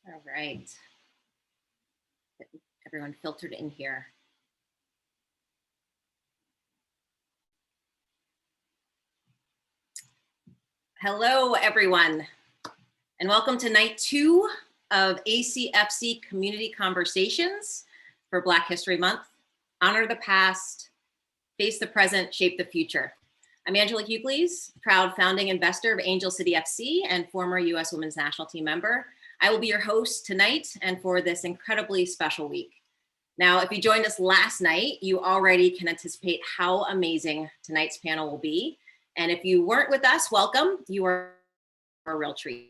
All right. Get everyone filtered in here. Hello, everyone, and welcome to night 2 of ACFC Community Conversations for Black History Month. Honor the past, face the present, shape the future. I'm Angela Hughley's, proud founding investor of Angel City FC and former U.S. Women's National Team member. I will be your host tonight and for this incredibly special week. Now, if you joined us last night, you already can anticipate how amazing tonight's panel will be. And if you weren't with us, welcome. You are a real treat.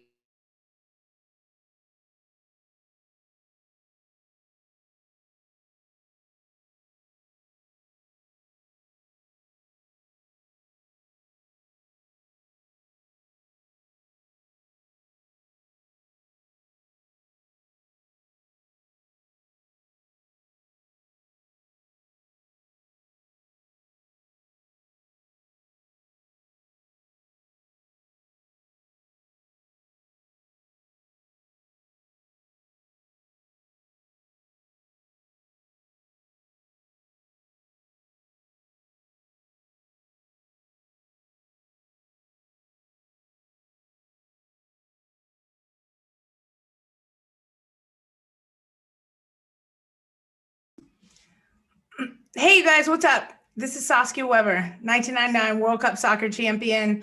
Hey, you guys, what's up? This is Saskia Weber, 1999 World Cup soccer champion,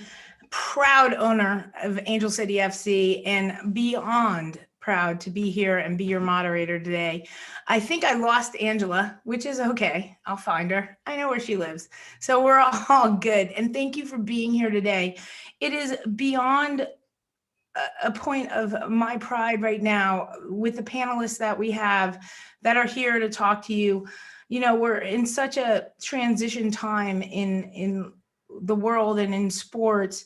proud owner of Angel City FC, and beyond proud to be here and be your moderator today. I think I lost Angela, which is okay. I'll find her. I know where she lives. So we're all good. And thank you for being here today. It is beyond a point of my pride right now with the panelists that we have that are here to talk to you. You know, we're in such a transition time in the world and in sports,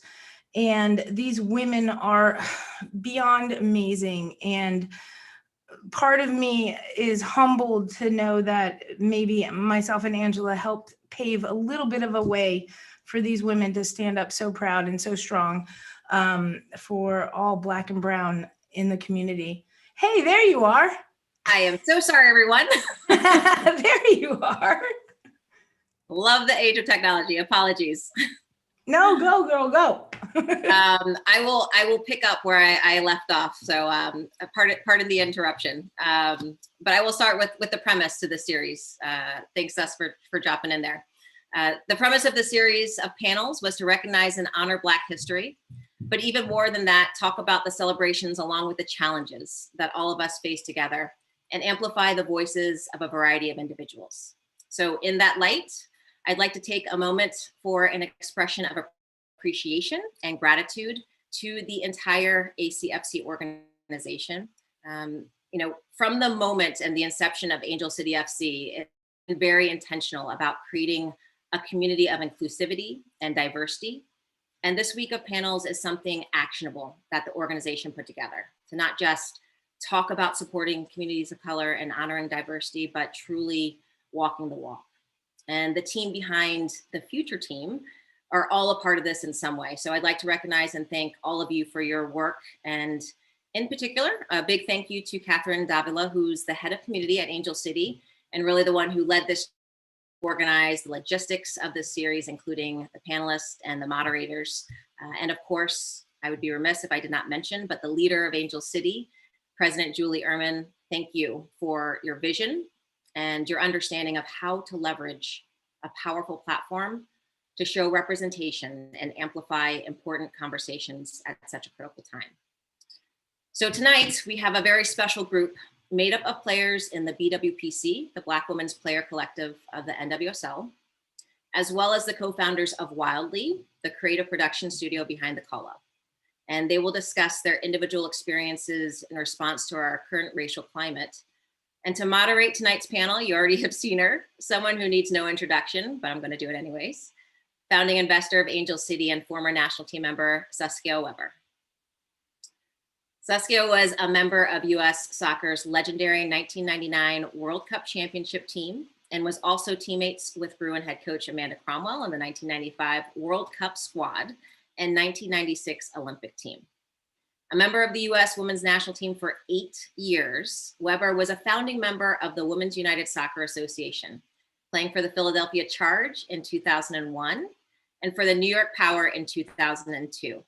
and these women are beyond amazing. And part of me is humbled to know that maybe myself and Angela helped pave a little bit of a way for these women to stand up so proud and so strong for all Black and brown in the community. Hey, there you are. I am so sorry, everyone. There you are. Love the age of technology. Apologies. No, go, girl, go. I will pick up where I left off. So pardon the interruption. But I will start with the premise to the series. Thanks, Sus, for dropping in there. The premise of the series of panels was to recognize and honor Black history, but even more than that, talk about the celebrations along with the challenges that all of us face together and amplify the voices of a variety of individuals. So in that light, I'd like to take a moment for an expression of appreciation and gratitude to the entire ACFC organization. You know, from the moment and the inception of Angel City FC, it's been very intentional about creating a community of inclusivity and diversity. And this week of panels is something actionable that the organization put together to not just talk about supporting communities of color and honoring diversity, but truly walking the walk. And the team behind the future team are all a part of this in some way. So I'd like to recognize and thank all of you for your work. And in particular, a big thank you to Catherine Davila, who's the head of community at Angel City, and really the one who led this, organized the logistics of this series, including the panelists and the moderators. And of course, I would be remiss if I did not mention, but the leader of Angel City, President Julie Ehrman, thank you for your vision and your understanding of how to leverage a powerful platform to show representation and amplify important conversations at such a critical time. So tonight, we have a very special group made up of players in the BWPC, the Black Women's Player Collective of the NWSL, as well as the co-founders of Wildly, the creative production studio behind the Call Up. And they will discuss their individual experiences in response to our current racial climate. And to moderate tonight's panel, you already have seen her, someone who needs no introduction, but I'm going to do it anyways. Founding investor of Angel City and former national team member, Saskia Weber. Saskia was a member of US Soccer's legendary 1999 World Cup championship team and was also teammates with Bruin head coach Amanda Cromwell on the 1995 World Cup squad and 1996 Olympic team. A member of the U.S. women's national team for 8 years, Weber was a founding member of the Women's United Soccer Association, playing for the Philadelphia Charge in 2001 and for the New York Power in 2002.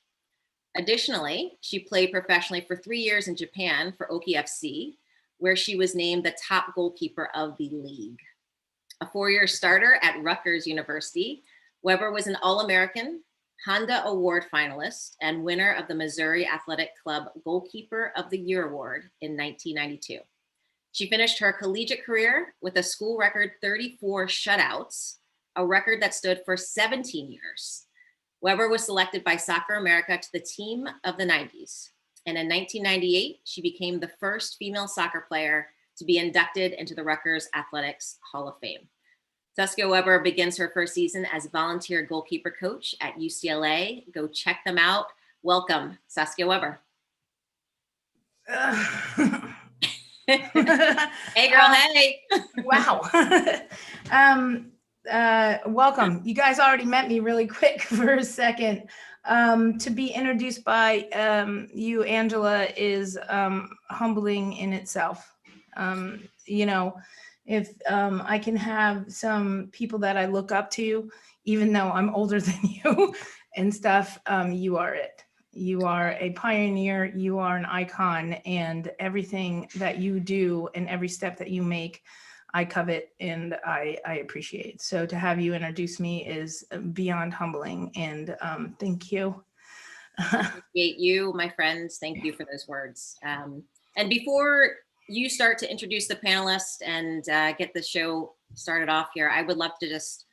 Additionally, she played professionally for 3 years in Japan for ACFC, where she was named the top goalkeeper of the league. A 4-year starter at Rutgers University, Weber was an All-American, Honda Award finalist, and winner of the Missouri Athletic Club Goalkeeper of the Year Award in 1992. She finished her collegiate career with a school record 34 shutouts, a record that stood for 17 years. Weber was selected by Soccer America to the team of the 90s. And in 1998, she became the first female soccer player to be inducted into the Rutgers Athletics Hall of Fame. Saskia Weber begins her first season as volunteer goalkeeper coach at UCLA. Go check them out. Welcome, Saskia Weber. Hey, girl, hey. Wow. Welcome. You guys already met me really quick for a second. To be introduced by you, Angela, is humbling in itself. If I can have some people that I look up to, even though I'm older than you and stuff, you are it. You are a pioneer, you are an icon, and everything that you do and every step that you make, I covet and I appreciate. So to have you introduce me is beyond humbling, and thank you. I appreciate you, my friends. Thank you for those words. And before you start to introduce the panelists and get the show started off here, I would love to just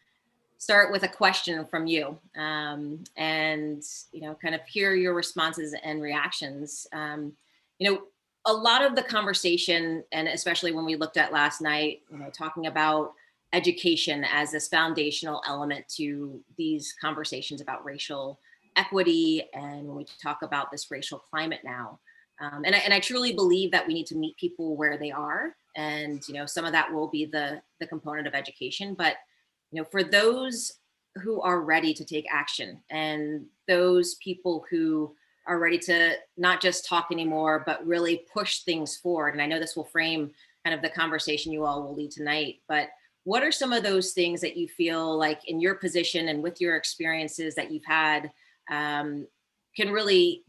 start with a question from you, and kind of hear your responses and reactions. A lot of the conversation, and especially when we looked at last night, talking about education as this foundational element to these conversations about racial equity, and when we talk about this racial climate now. And I truly believe that we need to meet people where they are. And, some of that will be the component of education. But, for those who are ready to take action, and those people who are ready to not just talk anymore, but really push things forward. And I know this will frame kind of the conversation you all will lead tonight. But what are some of those things that you feel like in your position and with your experiences that you've had can really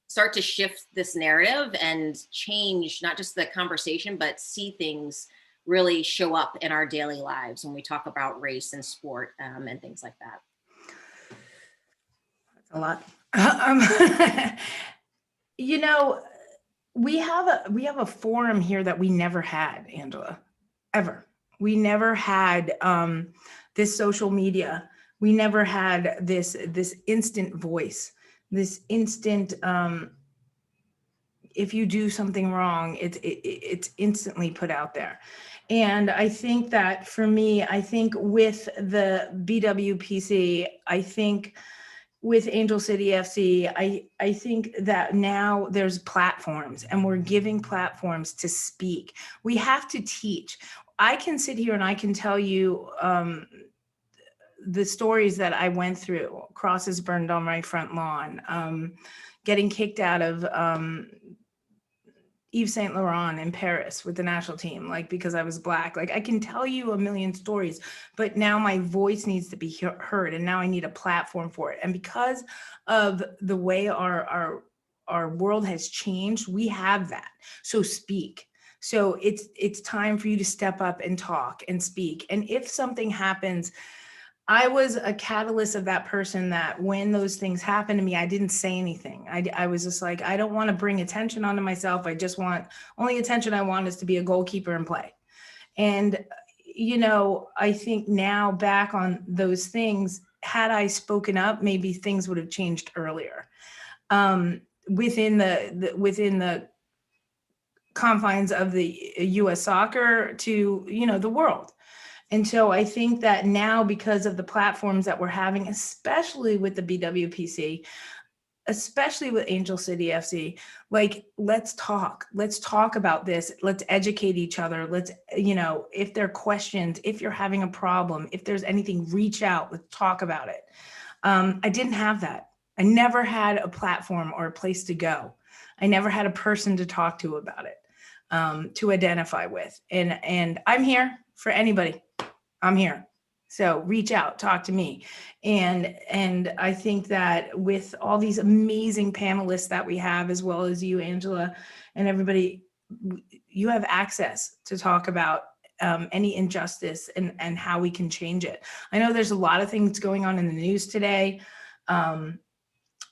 start to shift this narrative and change not just the conversation, but see things really show up in our daily lives when we talk about race and sport and things like that? That's a lot. We have a forum here that we never had, Angela, ever. We never had this social media. We never had this instant voice, this instant. If you do something wrong, it's instantly put out there. And I think that for me, I think with the BWPC, I think with Angel City FC, I think that now there's platforms, and we're giving platforms to speak. We have to teach. I can sit here and I can tell you the stories that I went through: crosses burned on my front lawn, getting kicked out of Yves Saint Laurent in Paris with the national team, because I was Black. I can tell you a million stories, but now my voice needs to be heard, and now I need a platform for it. And because of the way our world has changed, we have that. So speak. So it's time for you to step up and talk and speak. And if something happens, I was a catalyst of that person that when those things happened to me, I didn't say anything. I was just like, I don't want to bring attention onto myself. Only attention I want is to be a goalkeeper and play. And, I think now back on those things, had I spoken up, maybe things would have changed earlier within the confines of the U.S. soccer to, the world. And so I think that now, because of the platforms that we're having, especially with the BWPC, especially with Angel City FC, let's talk about this. Let's educate each other. Let's, if there are questions, if you're having a problem, if there's anything, reach out, let's talk about it. I didn't have that. I never had a platform or a place to go. I never had a person to talk to about it, to identify with. And I'm here for anybody. I'm here. So reach out, talk to me. And I think that with all these amazing panelists that we have, as well as you, Angela, and everybody, you have access to talk about any injustice and how we can change it. I know there's a lot of things going on in the news today,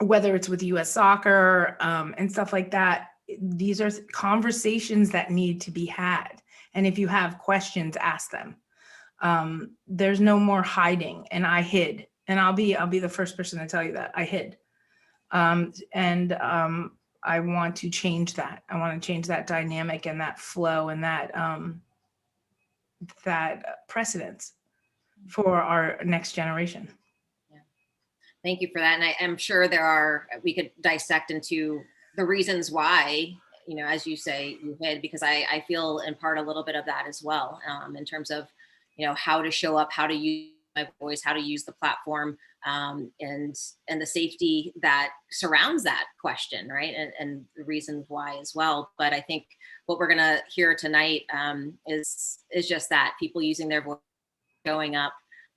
whether it's with US soccer and stuff like that. These are conversations that need to be had. And if you have questions, ask them. There's no more hiding, and I hid, and I'll be the first person to tell you that I hid. I want to change that. I want to change that dynamic and that flow and that precedence for our next generation. Yeah. Thank you for that. And I am sure we could dissect into the reasons why, you know, as you say, you hid, because I feel in part a little bit of that as well, in terms of, you know, how to show up, how to use my voice, how to use the platform, and the safety that surrounds that question, right? And the reasons why as well. But I think what we're gonna hear tonight is just that, people using their voice, showing up.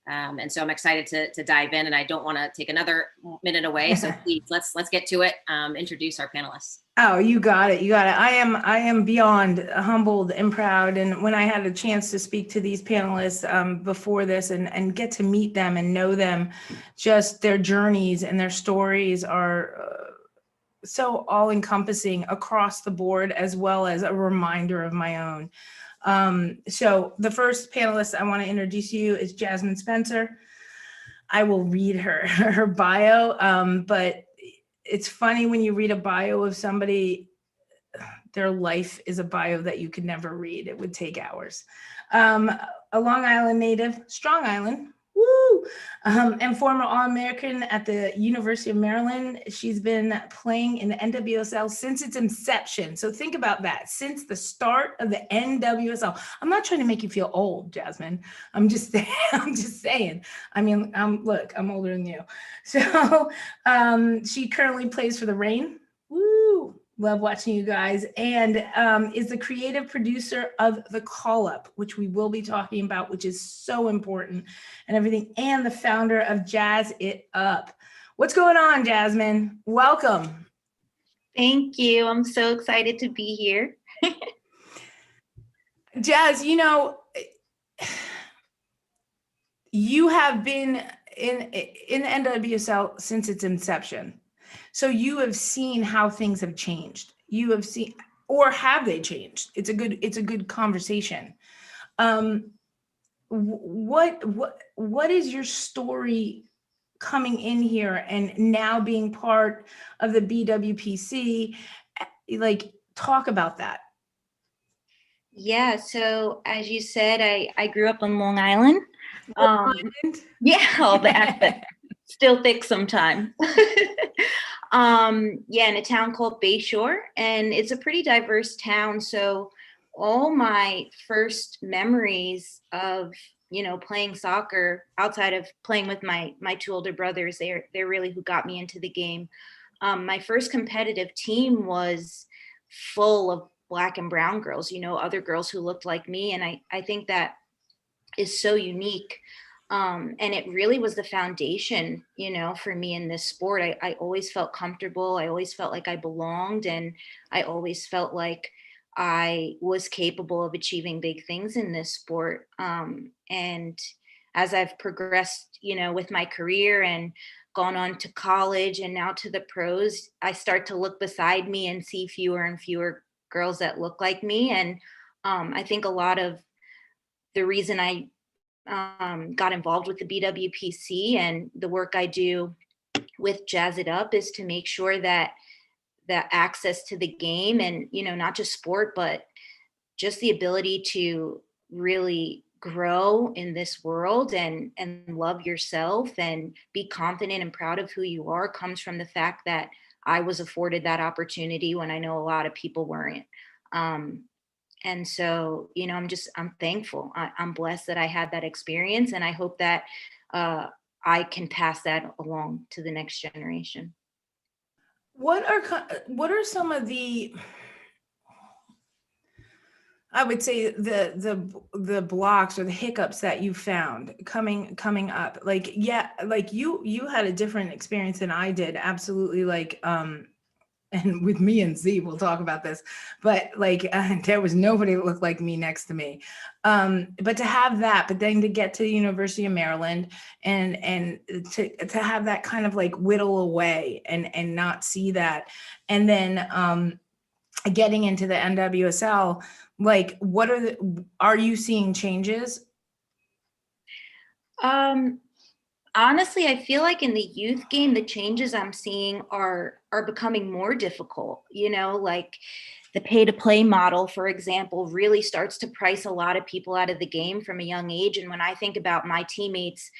And so I'm excited to dive in, and I don't want to take another minute away. So please, let's get to it. Introduce our panelists. Oh, you got it. You got it. I am beyond humbled and proud. And when I had a chance to speak to these panelists before this and get to meet them and know them, just their journeys and their stories are so all encompassing across the board, as well as a reminder of my own. So the first panelist I want to introduce you is Jasmine Spencer. I will read her bio, but it's funny when you read a bio of somebody, their life is a bio that you could never read. It would take hours. A Long Island native, Strong Island, woo, and former All-American at the University of Maryland. She's been playing in the NWSL since its inception. So think about that, since the start of the NWSL. I'm not trying to make you feel old, Jasmine. I'm just saying. I mean, look, I'm older than you. So she currently plays for the Reign. Woo! Love watching you guys, and is the creative producer of The Call Up, which we will be talking about, which is so important and everything, and the founder of Jazz It Up. What's going on, Jasmine? Welcome. Thank you. I'm so excited to be here. Jazz, you know, you have been in the NWSL since its inception. So you have seen how things have changed. You have seen, or have they changed? It's a good conversation. What is your story coming in here and now being part of the BWPC? Like, talk about that. Yeah, so as you said, I grew up on Long Island. Yeah, all that, but still thick sometimes. Yeah, in a town called Bayshore, and it's a pretty diverse town. So all my first memories of, you know, playing soccer, outside of playing with my two older brothers, they're really who got me into the game. My first competitive team was full of Black and brown girls, you know, other girls who looked like me. And I think that is so unique. And it really was the foundation, you know, for me in this sport. I always felt comfortable. I always felt like I belonged, and I always felt like I was capable of achieving big things in this sport. And as I've progressed, you know, with my career and gone on to college and now to the pros, I start to look beside me and see fewer and fewer girls that look like me. And I think a lot of the reason I got involved with the BWPC and the work I do with Jazz It Up is to make sure that access to the game, and, you know, not just sport, but just the ability to really grow in this world and love yourself and be confident and proud of who you are, comes from the fact that I was afforded that opportunity when I know a lot of people weren't. And so, you know, I'm thankful. I'm blessed that I had that experience, and I hope that I can pass that along to the next generation. What are some of the, I would say the blocks or the hiccups that you found coming up? Like, yeah, like you had a different experience than I did. Absolutely. Like, and with me and Z, we'll talk about this, but like, there was nobody that looked like me next to me. But to have that, but then to get to the University of Maryland and to have that kind of like whittle away and not see that. And then, getting into the NWSL, like, are you seeing changes? Honestly, I feel like in the youth game, the changes I'm seeing are becoming more difficult. You know, like the pay to play model, for example, really starts to price a lot of people out of the game from a young age. And when I think about my teammates,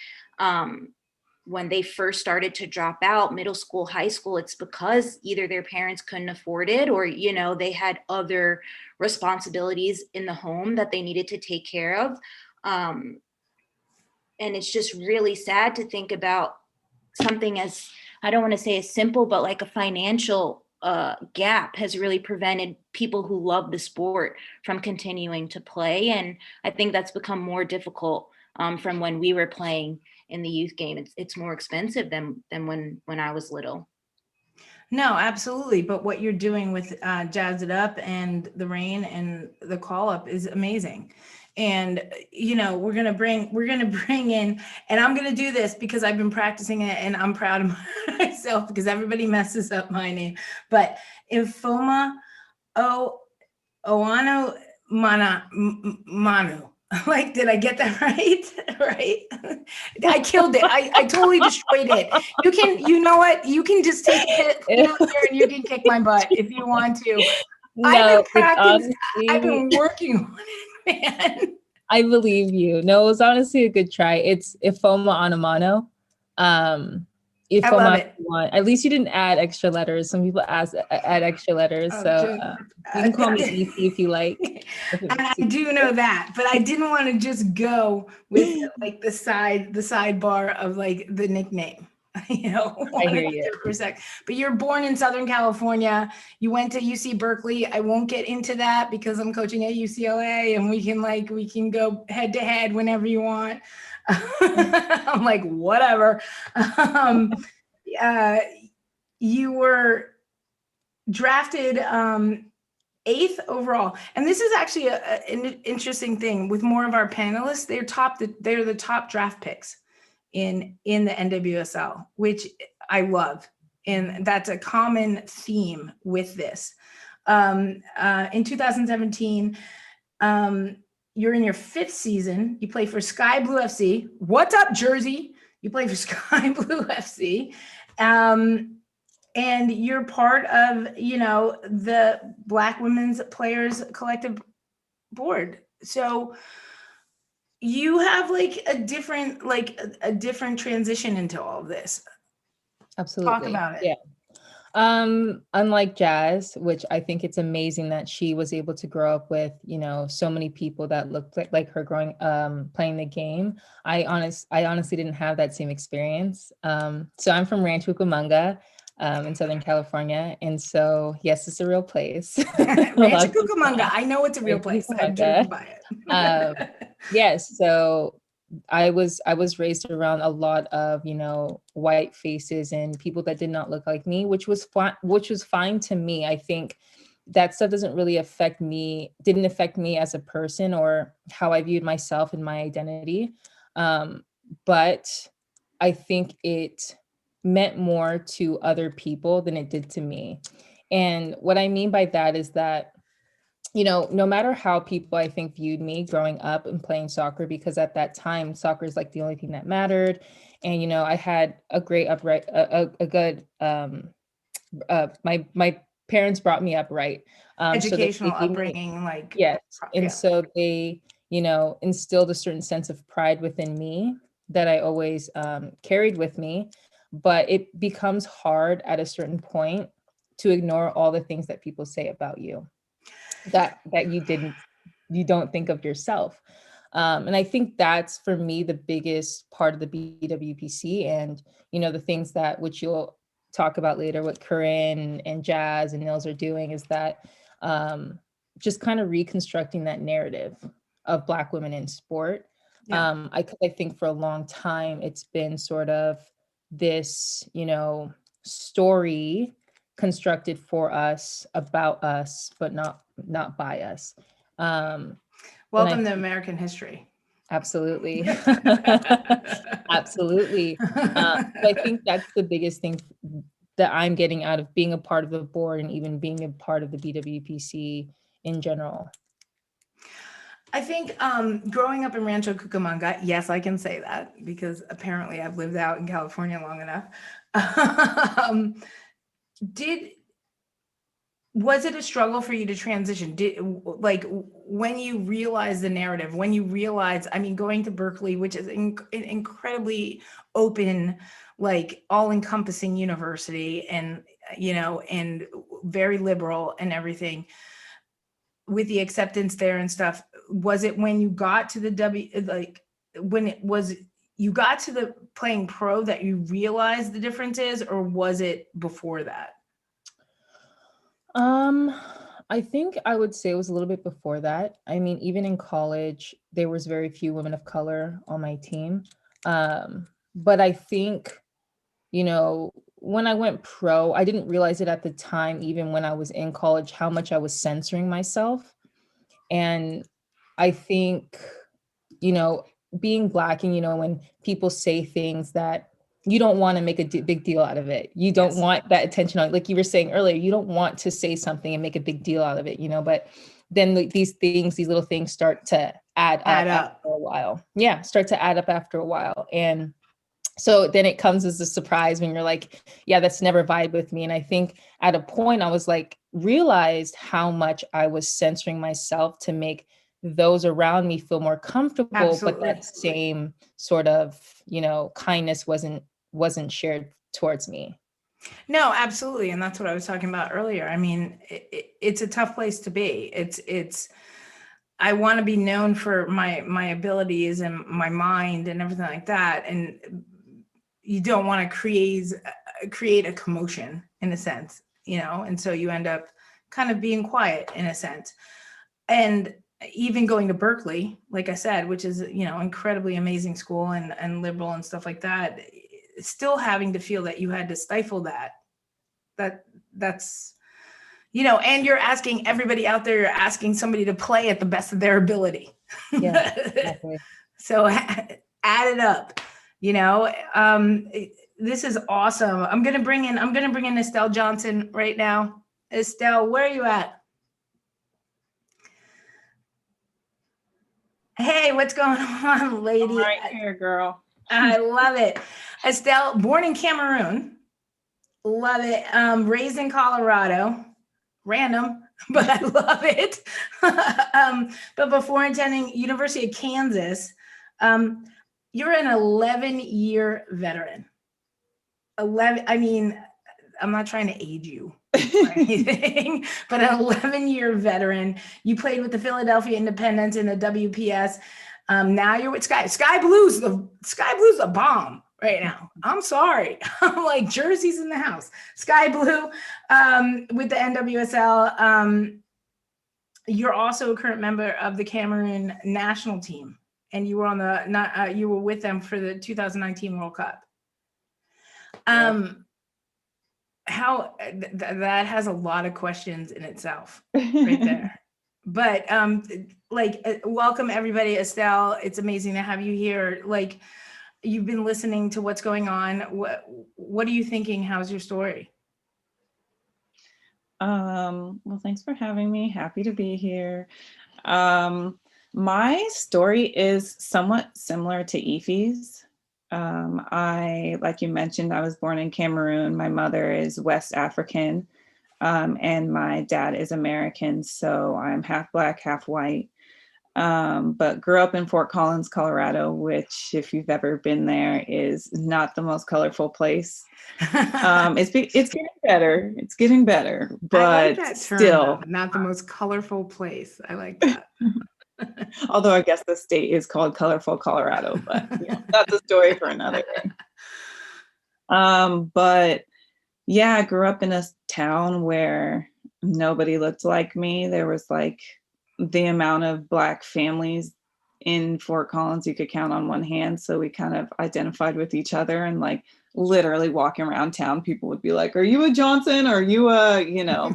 when they first started to drop out middle school, high school, it's because either their parents couldn't afford it or, you know, they had other responsibilities in the home that they needed to take care of. And it's just really sad to think about something as, I don't want to say as simple, but like a financial gap has really prevented people who love the sport from continuing to play. And I think that's become more difficult from when we were playing in the youth game. It's more expensive than when I was little. No, absolutely. But what you're doing with Jazz It Up and the Rain and the Call Up is amazing. And, you know, we're going to bring in, and I'm going to do this because I've been practicing it and I'm proud of myself because everybody messes up my name. But Ifoma Oano Manu. Like, did I get that right? Right? I killed it. I totally destroyed it. You know what? You can just take it here and you can kick my butt if you want to. No, I've been practicing. honestly, I've been working on it, man. I believe you. No, it was honestly a good try. It's Ifoma Anamano. I love it. One. At least you didn't add extra letters. Some people add extra letters. So you can call me Easy if you like. And I do know that, but I didn't want to just go with like the sidebar of like the nickname. You know, I hear you. for a sec. But you're born in Southern California. You went to UC Berkeley. I won't get into that because I'm coaching at UCLA, and we can go head to head whenever you want. I'm like, whatever. You were drafted 8th overall, and this is actually an interesting thing with more of our panelists. They're the top draft picks in the NWSL, which I love, and that's a common theme with this. In 2017, you're in your 5th season. You play for Sky Blue FC. What's up, Jersey? You play for Sky Blue FC. And you're part of, you know, the Black Women's Players Collective Board. So you have like a different transition into all of this. Absolutely. Talk about it. Yeah. Unlike Jazz, which I think it's amazing that she was able to grow up with, you know, so many people that looked like her playing the game. I honestly didn't have that same experience. So I'm from Rancho Cucamonga, in Southern California. And so, yes, it's a real place. Rancho Cucamonga. I know it's a real place. I've driven by it. Yes. So I was raised around a lot of, you know, white faces and people that did not look like me, which was fine to me. I think that stuff didn't affect me as a person or how I viewed myself and my identity. But I think it meant more to other people than it did to me. And what I mean by that is that, you know, no matter how people, I think, viewed me growing up and playing soccer, because at that time, soccer is like the only thing that mattered. And, you know, I had a great my parents brought me up right. Educational so upbringing, like. Yes. And yeah. so they, you know, instilled a certain sense of pride within me that I always carried with me. But it becomes hard at a certain point to ignore all the things that people say about you that you don't think of yourself. And I think that's, for me, the biggest part of the BWPC, and, you know, the things that which you'll talk about later, what Corinne and Jazz and Nils are doing is that just kind of reconstructing that narrative of Black women in sport. Yeah. I think for a long time, it's been sort of this, story constructed for us, about us, but not by us. Welcome to American history. Absolutely. Absolutely. I think that's the biggest thing that I'm getting out of being a part of the board and even being a part of the BWPC in general. I think growing up in Rancho Cucamonga, yes, I can say that because apparently I've lived out in California long enough. Was it a struggle for you to transition? When you realize the narrative, when you realize, going to Berkeley, which is an incredibly open, like all-encompassing university and, and very liberal and everything, with the acceptance there and stuff, was it when you got to the you got to the playing pro that you realized the differences, or was it before that? I think I would say it was a little bit before that. Even in college, there was very few women of color on my team. But I think, when I went pro, I didn't realize it at the time, even when I was in college, how much I was censoring myself. And I think, being Black and, when people say things that you don't want to make a big deal out of it. You don't want that attention on, like you were saying earlier, you don't want to say something and make a big deal out of it, but then these little things start to add up after a while. Yeah, start to add up after a while. And so then it comes as a surprise when you're like, yeah, that's never vibed with me. And I think at a point I was like, realized how much I was censoring myself to make those around me feel more comfortable. Absolutely. But that same sort of, kindness wasn't shared towards me. No, absolutely. And that's what I was talking about earlier. It's a tough place to be. I want to be known for my abilities and my mind and everything like that. And you don't want to create a commotion in a sense, and so you end up kind of being quiet in a sense. And even going to Berkeley, like I said, which is, incredibly amazing school and liberal and stuff like that, still having to feel that you had to stifle that's, and you're asking everybody out there, you're asking somebody to play at the best of their ability. Yeah, exactly. So add it up, this is awesome. I'm going to bring in Estelle Johnson right now. Estelle, where are you at? Hey, what's going on, lady? I'm right here, girl. I love it. Estelle, born in Cameroon. Love it. Raised in Colorado. Random, but I love it. But before attending University of Kansas, you're an 11-year veteran. 11, I'm not trying to age you or anything, but an 11-year veteran. You played with the Philadelphia Independents in the WPS. Now you're with Sky Blues. Sky Blues a bomb right now. I'm sorry. I'm like, jerseys in the house. Sky Blue with the NWSL. You're also a current member of the Cameroon national team, and you were you were with them for the 2019 World Cup. How that has a lot of questions in itself right there. But welcome everybody, Estelle. It's amazing to have you here. Like, you've been listening to what's going on. What are you thinking? How's your story? Well, thanks for having me. Happy to be here. My story is somewhat similar to Ife's. Like you mentioned, I was born in Cameroon. My mother is West African, and my dad is American. So I'm half Black, half white. But grew up in Fort Collins, Colorado, which, if you've ever been there, is not the most colorful place. It's getting better. It's getting better, but I like that term, still not the most colorful place. I like that. Although I guess the state is called Colorful Colorado, but that's a story for another day. But Yeah, I grew up in a town where nobody looked like me. There was like the amount of Black families in Fort Collins you could count on one hand. So we kind of identified with each other, and like literally walking around town, people would be like, "Are you a Johnson? Or are you a,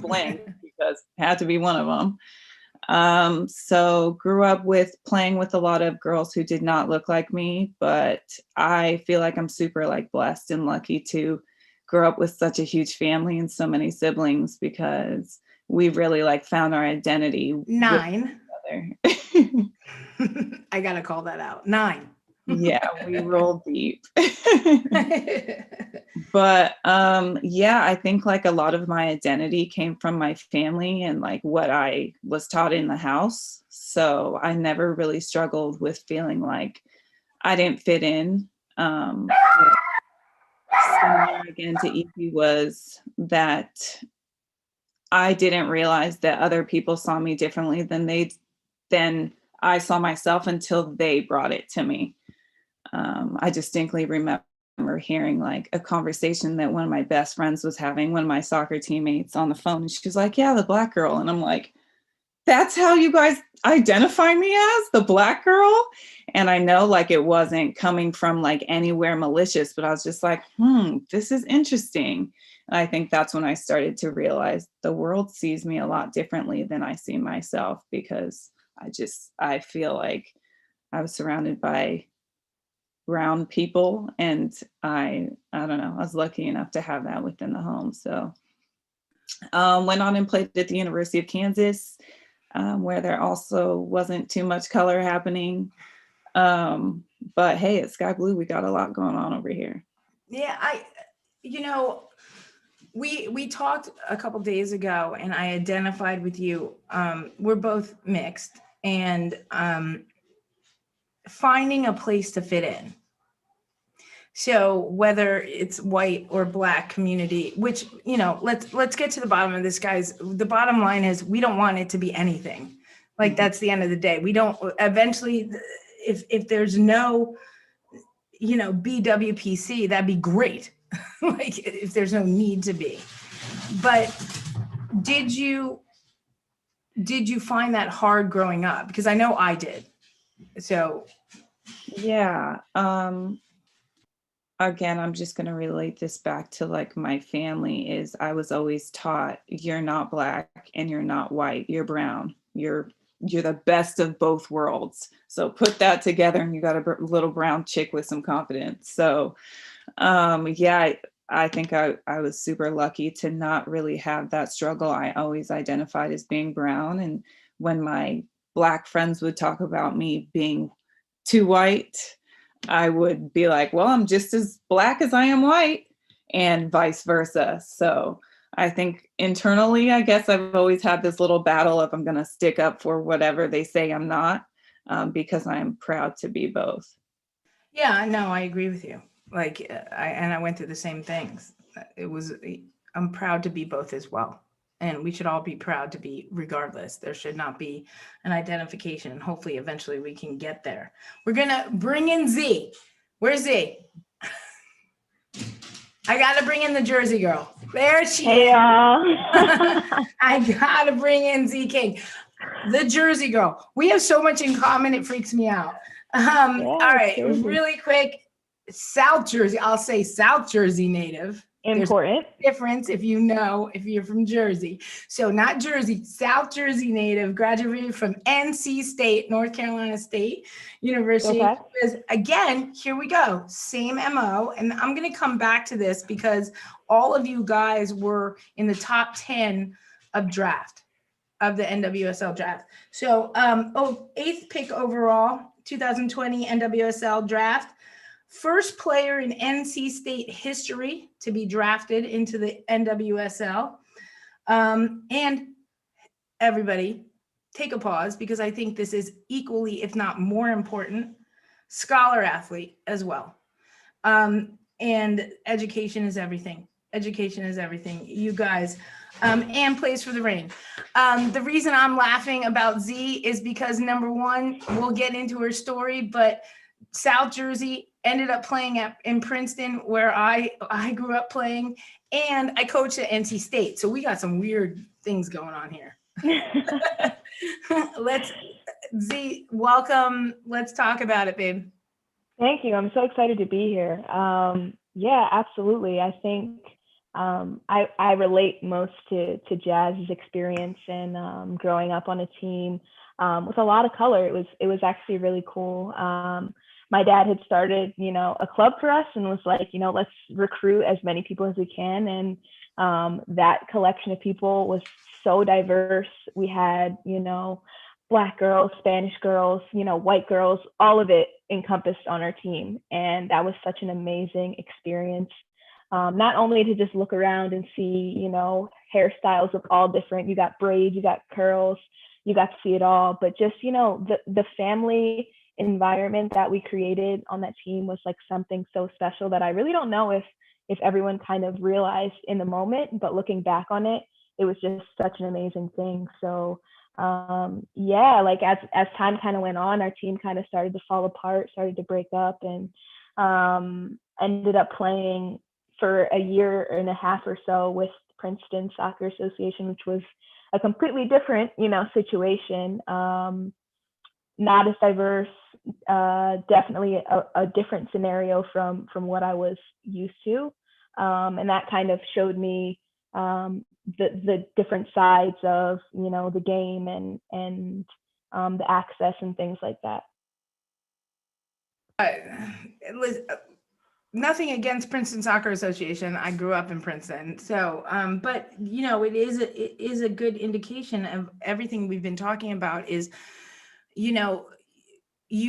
blank?" Because it had to be one of them. So grew up with playing with a lot of girls who did not look like me, but I feel like I'm super like blessed and lucky to grow up with such a huge family and so many siblings, because we really like found our identity. 9. Together. I gotta call that out. 9. Yeah, we roll deep. But yeah, I think like a lot of my identity came from my family and like what I was taught in the house. So I never really struggled with feeling like I didn't fit in. Similar again to Evie was that I didn't realize that other people saw me differently than I saw myself until they brought it to me. I distinctly remember hearing like a conversation that one of my best friends was having, one of my soccer teammates, on the phone, and she was like, "Yeah, the Black girl." And I'm like, "That's how you guys identify me, as the Black girl?" And I know like it wasn't coming from like anywhere malicious, but I was just like, this is interesting. And I think that's when I started to realize the world sees me a lot differently than I see myself, because I feel like I was surrounded by brown people, and I don't know, I was lucky enough to have that within the home. So went on and played at the University of Kansas, where there also wasn't too much color happening. But hey, at Sky Blue, we got a lot going on over here. Yeah, we talked a couple days ago, and I identified with you. We're both mixed, and finding a place to fit in. So whether it's white or Black community, which, let's get to the bottom of this, guys. The bottom line is we don't want it to be anything. Like, that's the end of the day. We don't, eventually, if there's no, BWPC, that'd be great. Like, if there's no need to be. But did you find that hard growing up? Because I know I did. So yeah. Again, I'm just going to relate this back to like my family. Is I was always taught, you're not Black and you're not white, you're brown. You're the best of both worlds. So put that together and you got a little brown chick with some confidence. So yeah, I think I was super lucky to not really have that struggle. I always identified as being brown. And when my Black friends would talk about me being too white, I would be like, well, I'm just as Black as I am white, and vice versa. So I think internally, I guess I've always had this little battle of I'm going to stick up for whatever they say I'm not, because I'm proud to be both. yeah, no, I agree with you. Like, I went through the same things. I'm proud to be both as well. And we should all be proud to be regardless. There should not be an identification. And hopefully eventually we can get there. We're going to bring in Z. Where's Z? I got to bring in the Jersey girl. There she is. I got to bring in Z King, the Jersey girl. We have so much in common. It freaks me out. All right, Jersey. Really quick. South Jersey. I'll say South Jersey native. Important. There's a difference if you're from Jersey. So not Jersey, South Jersey native, graduated from NC State, North Carolina State University. Okay. Because again, here we go, same MO. And I'm going to come back to this because all of you guys were in the top 10 of the NWSL draft. So 8th pick overall, 2020 NWSL draft. First player in NC State history to be drafted into the NWSL. And everybody, take a pause, because I think this is equally, if not more important, scholar athlete as well. And education is everything. Education is everything, you guys. And plays for the Reign. The reason I'm laughing about Z is because, number one, we'll get into her story, but South Jersey, ended up playing in Princeton, where I grew up playing, and I coached at NC State. So we got some weird things going on here. Welcome. Let's talk about it, babe. Thank you. I'm so excited to be here. Yeah, absolutely. I think I relate most to Jazz's experience and growing up on a team with a lot of color. It was actually really cool. My dad had started, a club for us and was like, let's recruit as many people as we can. And that collection of people was so diverse. We had, Black girls, Spanish girls, white girls, all of it encompassed on our team. And that was such an amazing experience. Not only to just look around and see, hairstyles of all different, you got braids, you got curls, you got to see it all, but just, the family environment that we created on that team was like something so special that I really don't know if everyone kind of realized in the moment, but looking back on it, it was just such an amazing thing. So yeah, like as time kind of went on, our team kind of started to fall apart, started to break up, and ended up playing for a year and a half or so with Princeton Soccer Association, which was a completely different, situation. Not as diverse, definitely a different scenario from what I was used to. And that kind of showed me the different sides of, the game and the access and things like that. Nothing against Princeton Soccer Association. I grew up in Princeton. So, but it is a good indication of everything we've been talking about is, you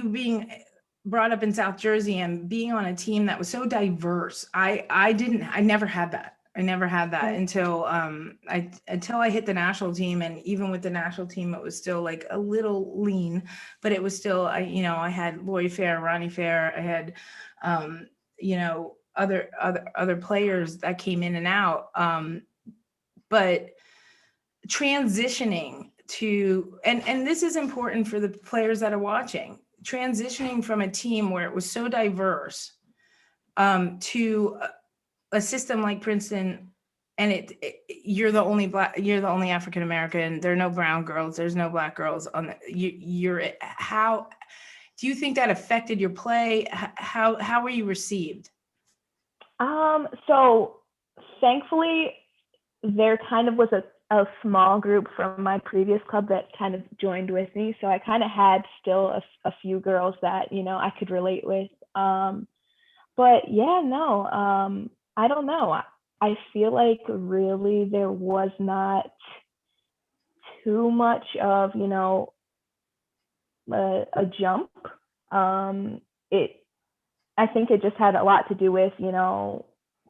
being brought up in South Jersey and being on a team that was so diverse. I never had that. Until I hit the national team. And even with the national team, it was still like a little lean, but it was still, I had Lloyd Fair, Ronnie Fair. I had, other players that came in and out. But transitioning to, and this is important for the players that are watching, transitioning from a team where it was so diverse to a system like Princeton, and you're the only African American. There are no brown girls. There's no Black girls on the. How do you think that affected your play? How were you received? So thankfully, there kind of was a small group from my previous club that kind of joined with me. So I kind of had still a few girls that, I could relate with. But yeah, no, I don't know. I feel like really there was not too much of, a jump. I think it just had a lot to do with,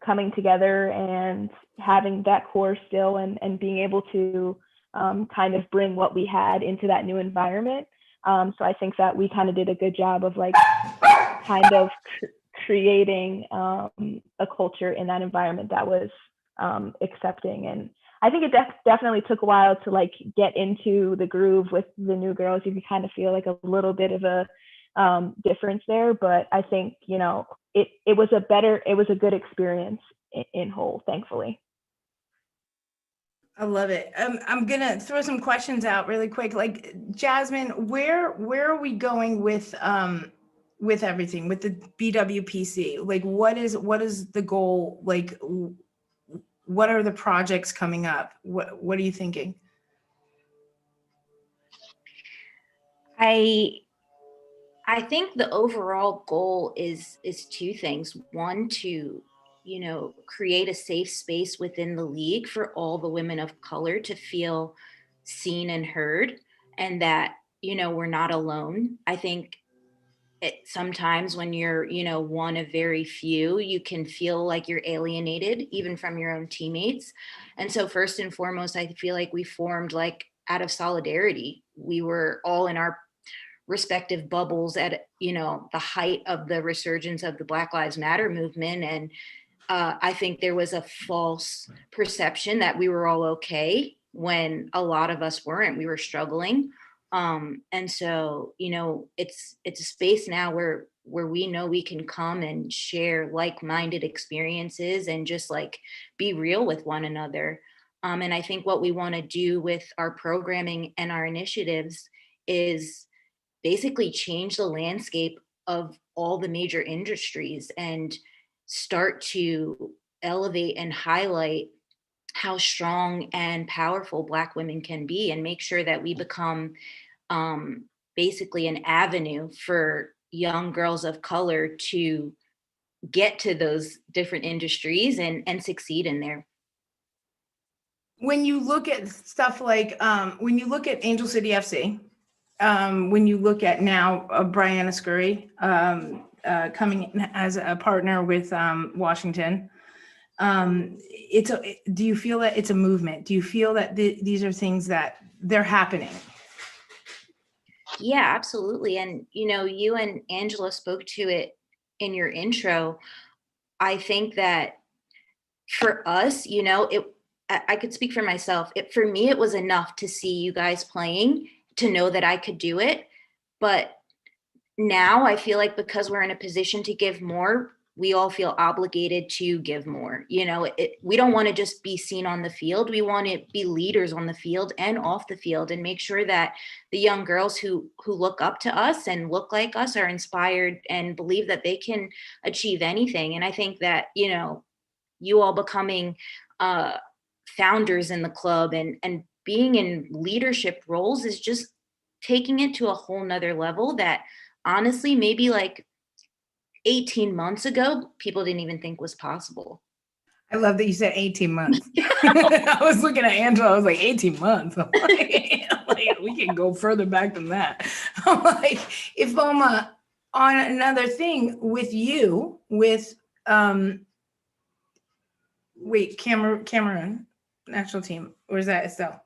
coming together and having that core still and being able to kind of bring what we had into that new environment. So I think that we kind of did a good job of like kind of creating a culture in that environment that was accepting. And I think it definitely took a while to like get into the groove with the new girls. You can kind of feel like a little bit of a difference there, but I think, it was a good experience in whole, thankfully. I love it. I'm gonna throw some questions out really quick. Like Jasmine, where are we going with everything, with the BWPC? Like what is the goal? Like what are the projects coming up? What are you thinking? I think the overall goal is two things. One, to create a safe space within the league for all the women of color to feel seen and heard, and that we're not alone. I think sometimes when you're one of very few, you can feel like you're alienated even from your own teammates. And so first and foremost, I feel like we formed like out of solidarity. We were all in our respective bubbles at the height of the resurgence of the Black Lives Matter movement, and I think there was a false perception that we were all okay when a lot of us weren't. We were struggling. And so, you know, it's a space now where we know we can come and share like-minded experiences and just like be real with one another. And I think what we want to do with our programming and our initiatives is basically change the landscape of all the major industries and start to elevate and highlight how strong and powerful Black women can be, and make sure that we become basically an avenue for young girls of color to get to those different industries and succeed in there. When you look at stuff like, when you look at Angel City FC, when you look at now Brianna Scurry coming in as a partner with Washington, do you feel that it's a movement? Do you feel that these are things that they're happening? Yeah, absolutely. And, you know, you and Angela spoke to it in your intro. I think that for us, you know, I could speak for myself. For me, it was enough to see you guys playing to know that I could do it. But now I feel like because we're in a position to give more, we all feel obligated to give more. You know, we don't want to just be seen on the field. We want to be leaders on the field and off the field, and make sure that the young girls who look up to us and look like us are inspired and believe that they can achieve anything. And I think that, you know, you all becoming founders in the club and being in leadership roles is just taking it to a whole nother level that honestly, maybe like 18 months ago, people didn't even think was possible. I love that you said 18 months. I was looking at Angela, I was like, 18 months? I'm like, we can go further back than that. I'm like, if I'm on another thing with you, with, Cameroon national team, or is that Estelle,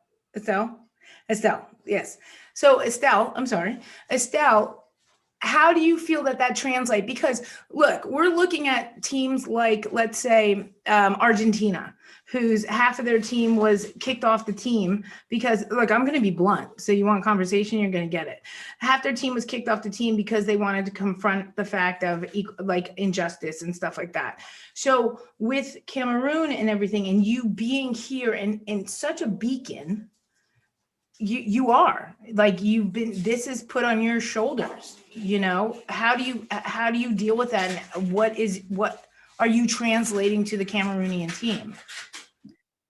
yes. So Estelle, how do you feel that translates? Because look, we're looking at teams like, let's say, Argentina, whose half of their team was kicked off the team because, look, I'm going to be blunt. So you want conversation, you're going to get it. Half their team was kicked off the team because they wanted to confront the fact of like injustice and stuff like that. So with Cameroon and everything, and you being here and such a beacon, you are like, this is put on your shoulders, you know. How do you deal with that, and what are you translating to the Cameroonian team?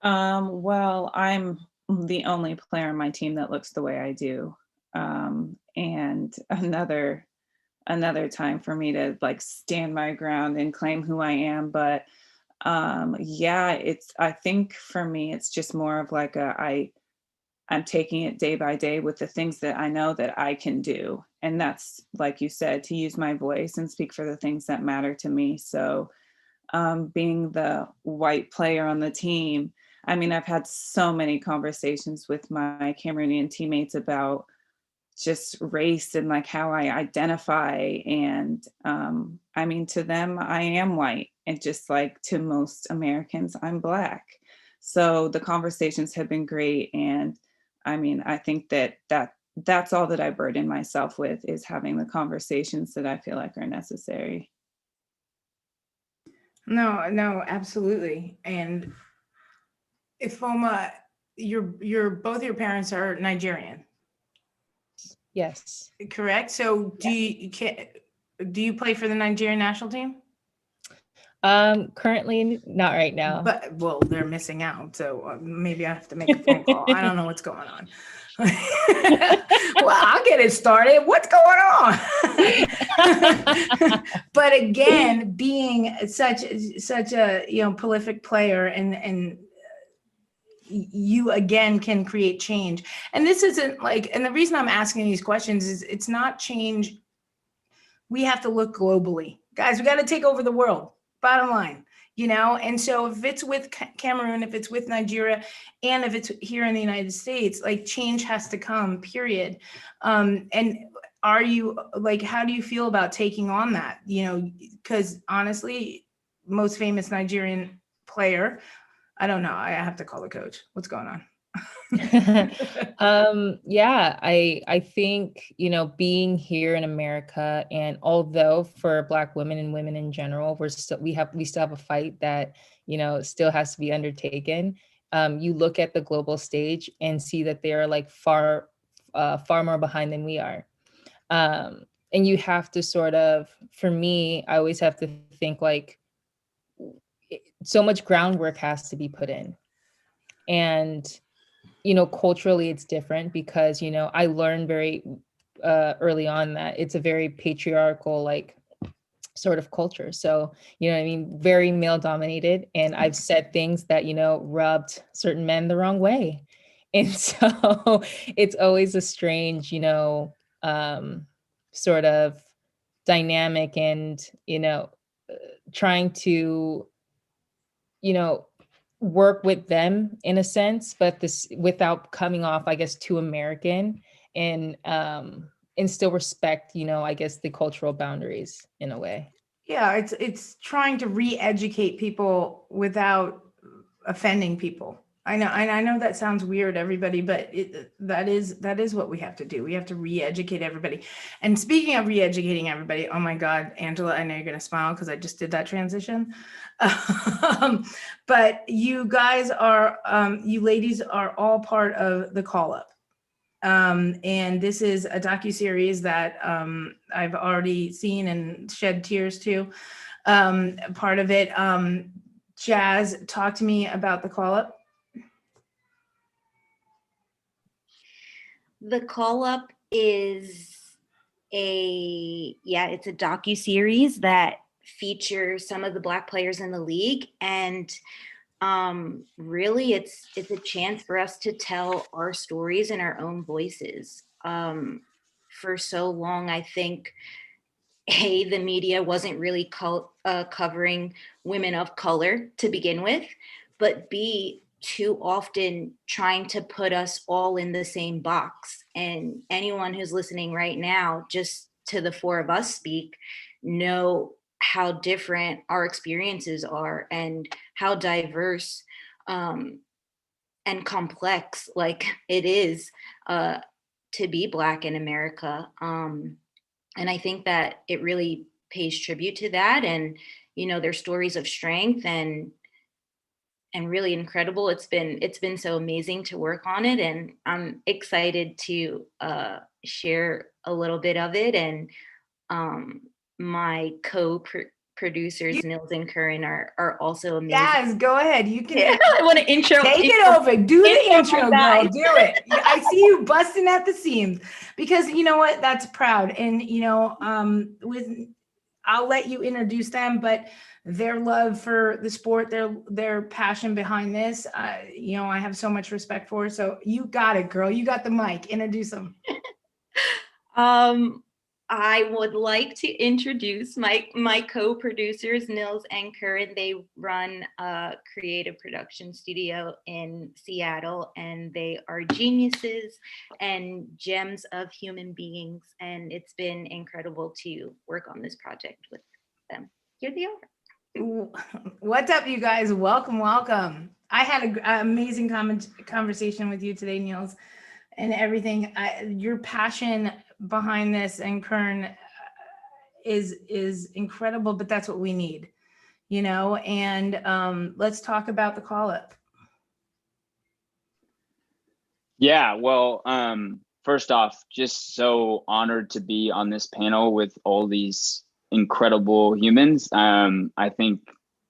Well, I'm the only player on my team that looks the way I do, and another time for me to like stand my ground and claim who I am. But yeah, I think for me it's just more of like I'm taking it day by day with the things that I know that I can do. And that's, like you said, to use my voice and speak for the things that matter to me. So being the white player on the team, I mean, I've had so many conversations with my Cameroonian teammates about just race and like how I identify. And I mean, to them, I am white. And just like to most Americans, I'm Black. So the conversations have been great. And I mean, I think that's all that I burden myself with, is having the conversations that I feel like are necessary. No, absolutely. And Ifeoma, your both your parents are Nigerian. Yes. Correct. So do you play for the Nigerian national team? Currently not right now. But well, they're missing out. So maybe I have to make a phone call. I don't know what's going on. Well, I'll get it started. What's going on? But again, being such a prolific player, and you again can create change. And this isn't like, and the reason I'm asking these questions is it's not change. We have to look globally, guys. We got to take over the world. Bottom line. And so if it's with Cameroon, if it's with Nigeria, and if it's here in the United States, like change has to come, period. And are you like, how do you feel about taking on that? Because honestly, most famous Nigerian player, I don't know. I have to call the coach. What's going on? Yeah, I think, you know, being here in America, and although for Black women and women in general, we still have a fight that, you know, still has to be undertaken. You look at the global stage and see that they are like far more behind than we are. And you have to sort of, for me, I always have to think like so much groundwork has to be put in. And you know, culturally it's different because, you know, I learned very early on that it's a very patriarchal, like sort of culture. So, you know what I mean? Very male dominated. And I've said things that, you know, rubbed certain men the wrong way. And so it's always a strange, you know, sort of dynamic and, you know, trying to, you know, work with them in a sense, but this without coming off, I guess, too American, and still respect, you know, I guess the cultural boundaries in a way. Yeah, it's trying to re-educate people without offending people. I know that sounds weird, everybody, but that is what we have to do. We have to re-educate everybody. And speaking of re-educating everybody, oh my God, Angela, I know you're gonna smile because I just did that transition. But you guys are, you ladies are all part of the Call Up. And this is a docuseries that I've already seen and shed tears to. Part of it, Jazz, talk to me about the Call Up. The Call Up is it's a docu-series that features some of the Black players in the league, and really it's a chance for us to tell our stories in our own voices. For so long, I think the media wasn't really covering women of color to begin with, but B, too often trying to put us all in the same box. And anyone who's listening right now, just to the four of us speak, know how different our experiences are and how diverse and complex like it is to be Black in America. And I think that it really pays tribute to that, and you know, their stories of strength and really incredible. It's been so amazing to work on it, and I'm excited to share a little bit of it. And my co-producers Nils and Curran are also amazing. Yes, go ahead. You can. Yeah, I want to intro. Take it over. Do the intro, girl. Do it. I see you busting at the seams because you know what? That's proud. And you know, I'll let you introduce them, but their love for the sport, their passion behind this, you know, I have so much respect for. So you got it, girl. You got the mic. Introduce them. I would like to introduce my co-producers, Nils and Curran. They run a creative production studio in Seattle, and they are geniuses and gems of human beings. And it's been incredible to work on this project with them. Here they are. What's up, you guys? Welcome, welcome. I had an amazing conversation with you today, Nils, and everything. Your passion behind this and Kern is incredible, but that's what we need, you know. And let's talk about the Call Up. Yeah, well, first off, just so honored to be on this panel with all these incredible humans. I think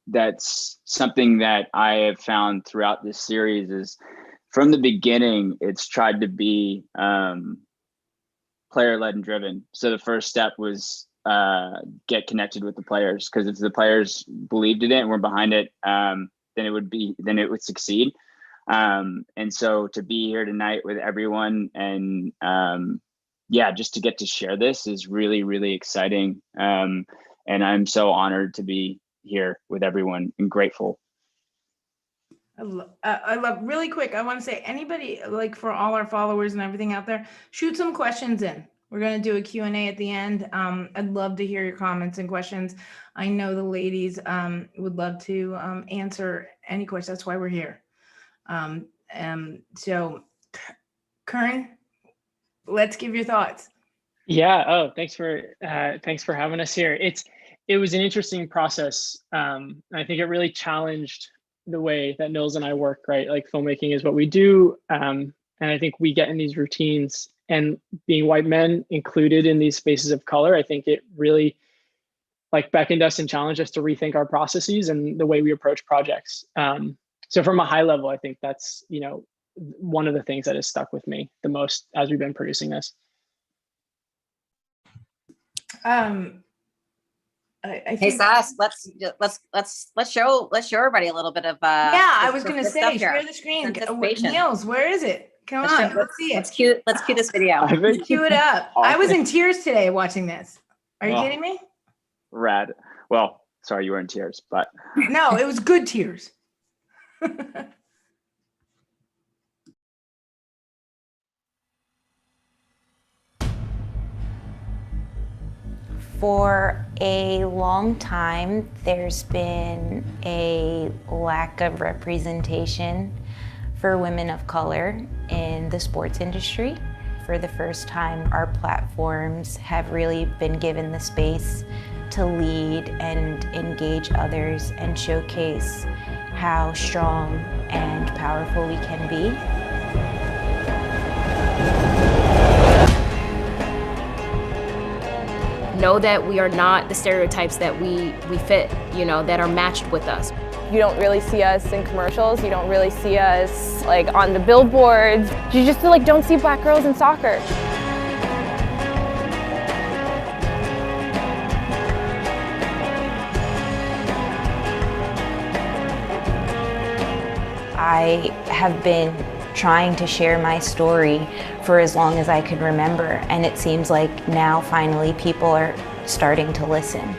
that's something that I have found throughout this series is from the beginning, it's tried to be player-led and driven. So the first step was get connected with the players, because if the players believed in it and were behind it, then it would succeed. And so to be here tonight with everyone and just to get to share this is really, really exciting. And I'm so honored to be here with everyone and grateful. I love, really quick, I want to say, anybody, like for all our followers and everything out there, shoot some questions in. We're going to do a Q&A at the end. I'd love to hear your comments and questions. I know the ladies would love to answer any questions. That's why we're here. So Kern, let's give your thoughts. Yeah. Oh, thanks for having us here. It was an interesting process. I think it really challenged the way that Nils and I work, right? Like filmmaking is what we do. And I think we get in these routines, and being white men included in these spaces of color, I think it really like beckoned us and challenged us to rethink our processes and the way we approach projects. So from a high level, I think that's, one of the things that has stuck with me the most as we've been producing this. I Hey, think, Sas, let's show everybody a little bit of yeah, I was going to this say, stuff here. share the screen. Anticipation. Niels, where is it? Come Let's on, show- let's see Let's it. cue this video. I think Cue it up. I was in tears today watching this. Are you Oh. kidding me? rad. Well, sorry you were in tears, but No, it was good tears. For a long time, there's been a lack of representation for women of color in the sports industry. For the first time, our platforms have really been given the space to lead and engage others and showcase how strong and powerful we can be. Know that we are not the stereotypes that we fit, that are matched with us. You don't really see us in commercials. You don't really see us like on the billboards. You just don't see black girls in soccer. I have been trying to share my story for as long as I could remember, and it seems like now finally people are starting to listen.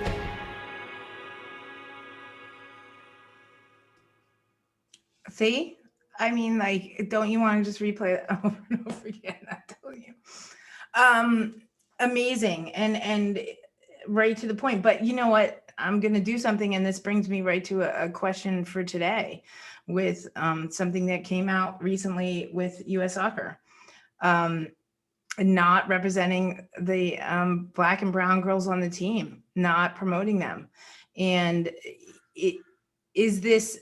See? I mean, don't you want to just replay it over and over again? I tell you. Amazing and right to the point. But you know what? I'm going to do something, and this brings me right to a question for today with something that came out recently with U.S. Soccer. Not representing the Black and brown girls on the team, not promoting them. And is this,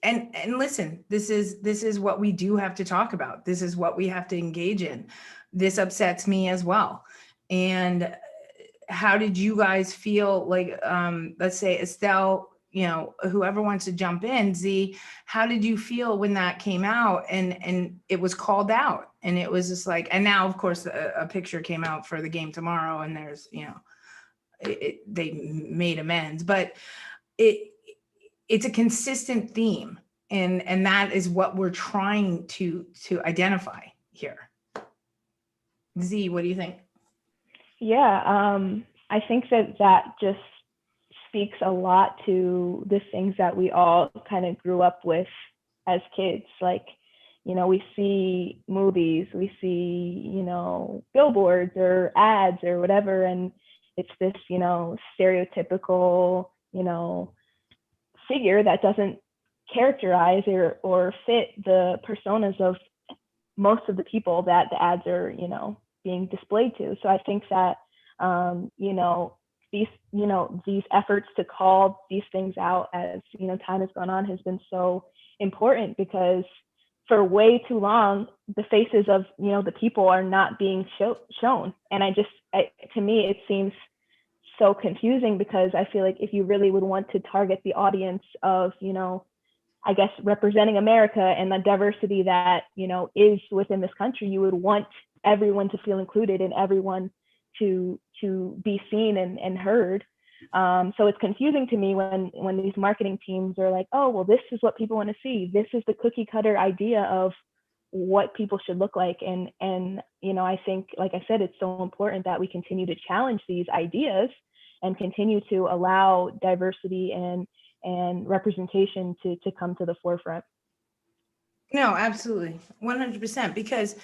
and listen, this is what we do have to talk about. This is what we have to engage in. This upsets me as well. And how did you guys feel, like, let's say Estelle, whoever wants to jump in, Z, how did you feel when that came out and it was called out, and it was just like, and now of course a picture came out for the game tomorrow, and there's, they made amends, but it's a consistent theme, and that is what we're trying to identify here. Z, what do you think? Yeah, I think that just speaks a lot to the things that we all kind of grew up with as kids. Like, we see movies, we see, billboards or ads or whatever, and it's this, stereotypical, figure that doesn't characterize or fit the personas of most of the people that the ads are, being displayed to. So I think that, these efforts to call these things out as, time has gone on has been so important, because for way too long, the faces of, the people are not being shown. And to me, it seems so confusing, because I feel like if you really would want to target the audience of, I guess, representing America and the diversity that, is within this country, you would want everyone to feel included and everyone to be seen and heard. So it's confusing to me when these marketing teams are like, oh, well, this is what people want to see. This is the cookie cutter idea of what people should look like. And I think, like I said, it's so important that we continue to challenge these ideas and continue to allow diversity and representation to come to the forefront. No, absolutely. 100%. Because,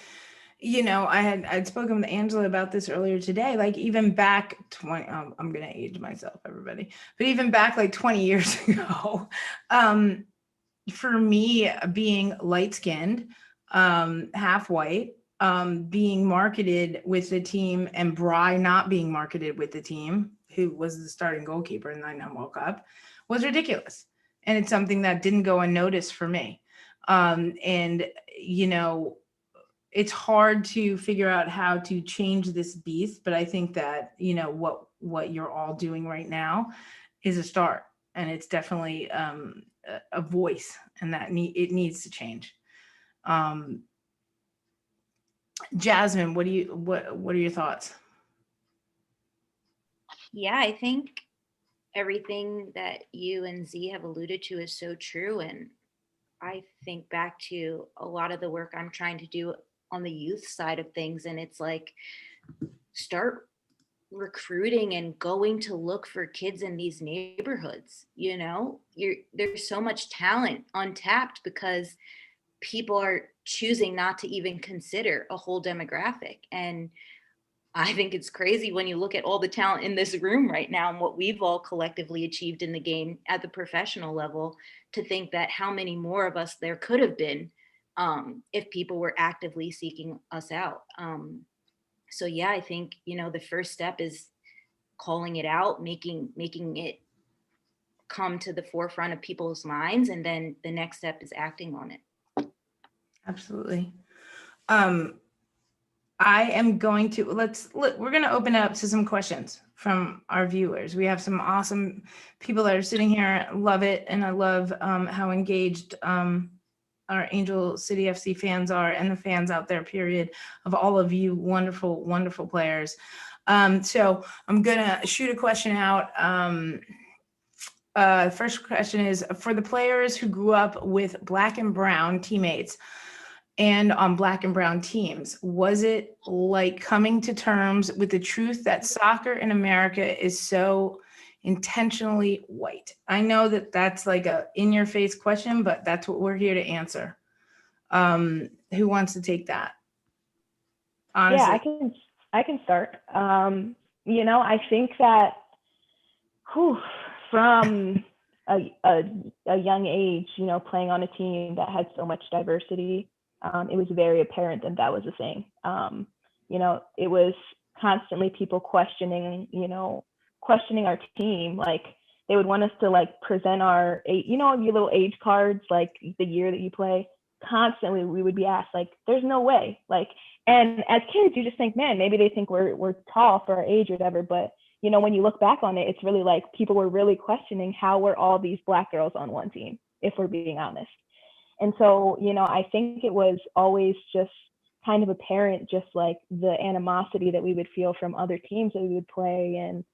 I'd spoken with Angela about this earlier today, like even back 20, I'm going to age myself, everybody, but even back like 20 years ago, for me being light skinned, half white, being marketed with the team and Bry not being marketed with the team, who was the starting goalkeeper in the 99 World Cup, was ridiculous. And it's something that didn't go unnoticed for me. And, you know, it's hard to figure out how to change this beast, but I think that, you know, what you're all doing right now is a start, and it's definitely a voice, and that it needs to change. Jasmine, what are your thoughts? Yeah, I think everything that you and Z have alluded to is so true. And I think back to a lot of the work I'm trying to do on the youth side of things. And it's like, start recruiting and going to look for kids in these neighborhoods. You know, there's so much talent untapped because people are choosing not to even consider a whole demographic. And I think it's crazy when you look at all the talent in this room right now and what we've all collectively achieved in the game at the professional level, to think that how many more of us there could have been if people were actively seeking us out. So yeah, I think, you know, the first step is calling it out, making it come to the forefront of people's minds. And then the next step is acting on it. Absolutely. I am going to we're going to open up to some questions from our viewers. We have some awesome people that are sitting here. Love it. And I love how engaged our Angel City FC fans are, and the fans out there, period, of all of you wonderful, wonderful players. So I'm going to shoot a question out. The first question is, for the players who grew up with Black and brown teammates and on Black and brown teams, was it like coming to terms with the truth that soccer in America is so intentionally white? I know that that's like a in-your-face question, but that's what we're here to answer. Who wants to take that? Honestly. Yeah, I can start. You know, I think that from a young age, you know, playing on a team that had so much diversity, it was very apparent that that was a thing. You know, it was constantly people questioning our team. Like, they would want us to like present our, your little age cards, like the year that you play. Constantly we would be asked, like, there's no way. Like, and as kids, you just think, man, maybe they think we're tall for our age or whatever. But, you know, when you look back on it, it's really like people were really questioning how were all these Black girls on one team, if we're being honest. And so, you know, I think it was always just kind of apparent, just like the animosity that we would feel from other teams that we would play. And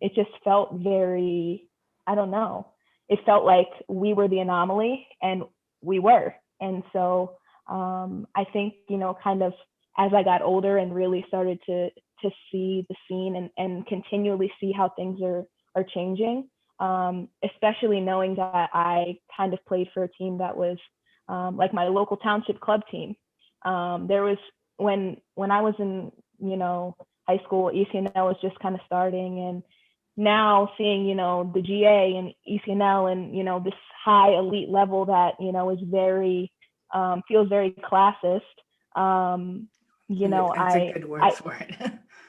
it just felt very, I don't know, it felt like we were the anomaly, and we were. And so I think, you know, kind of as I got older and really started to see the scene and continually see how things are changing, especially knowing that I kind of played for a team that was like my local township club team. There was, when I was in, you know, high school, ECNL was just kind of starting, and now seeing, you know, the GA and ECNL and, you know, this high elite level that, you know, is very, feels very classist. You know, that's a good word for it.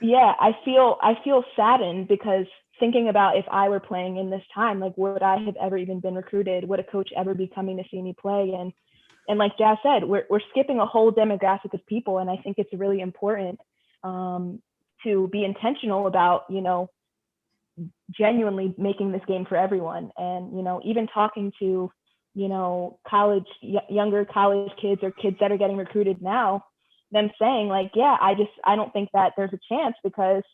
Yeah, I feel saddened, because thinking about if I were playing in this time, like, would I have ever even been recruited? Would a coach ever be coming to see me play? And like Jazz said, we're skipping a whole demographic of people. And I think it's really important to be intentional about, you know, genuinely making this game for everyone. And, you know, even talking to, you know, younger college kids or kids that are getting recruited now, them saying like, yeah, I don't think that there's a chance, because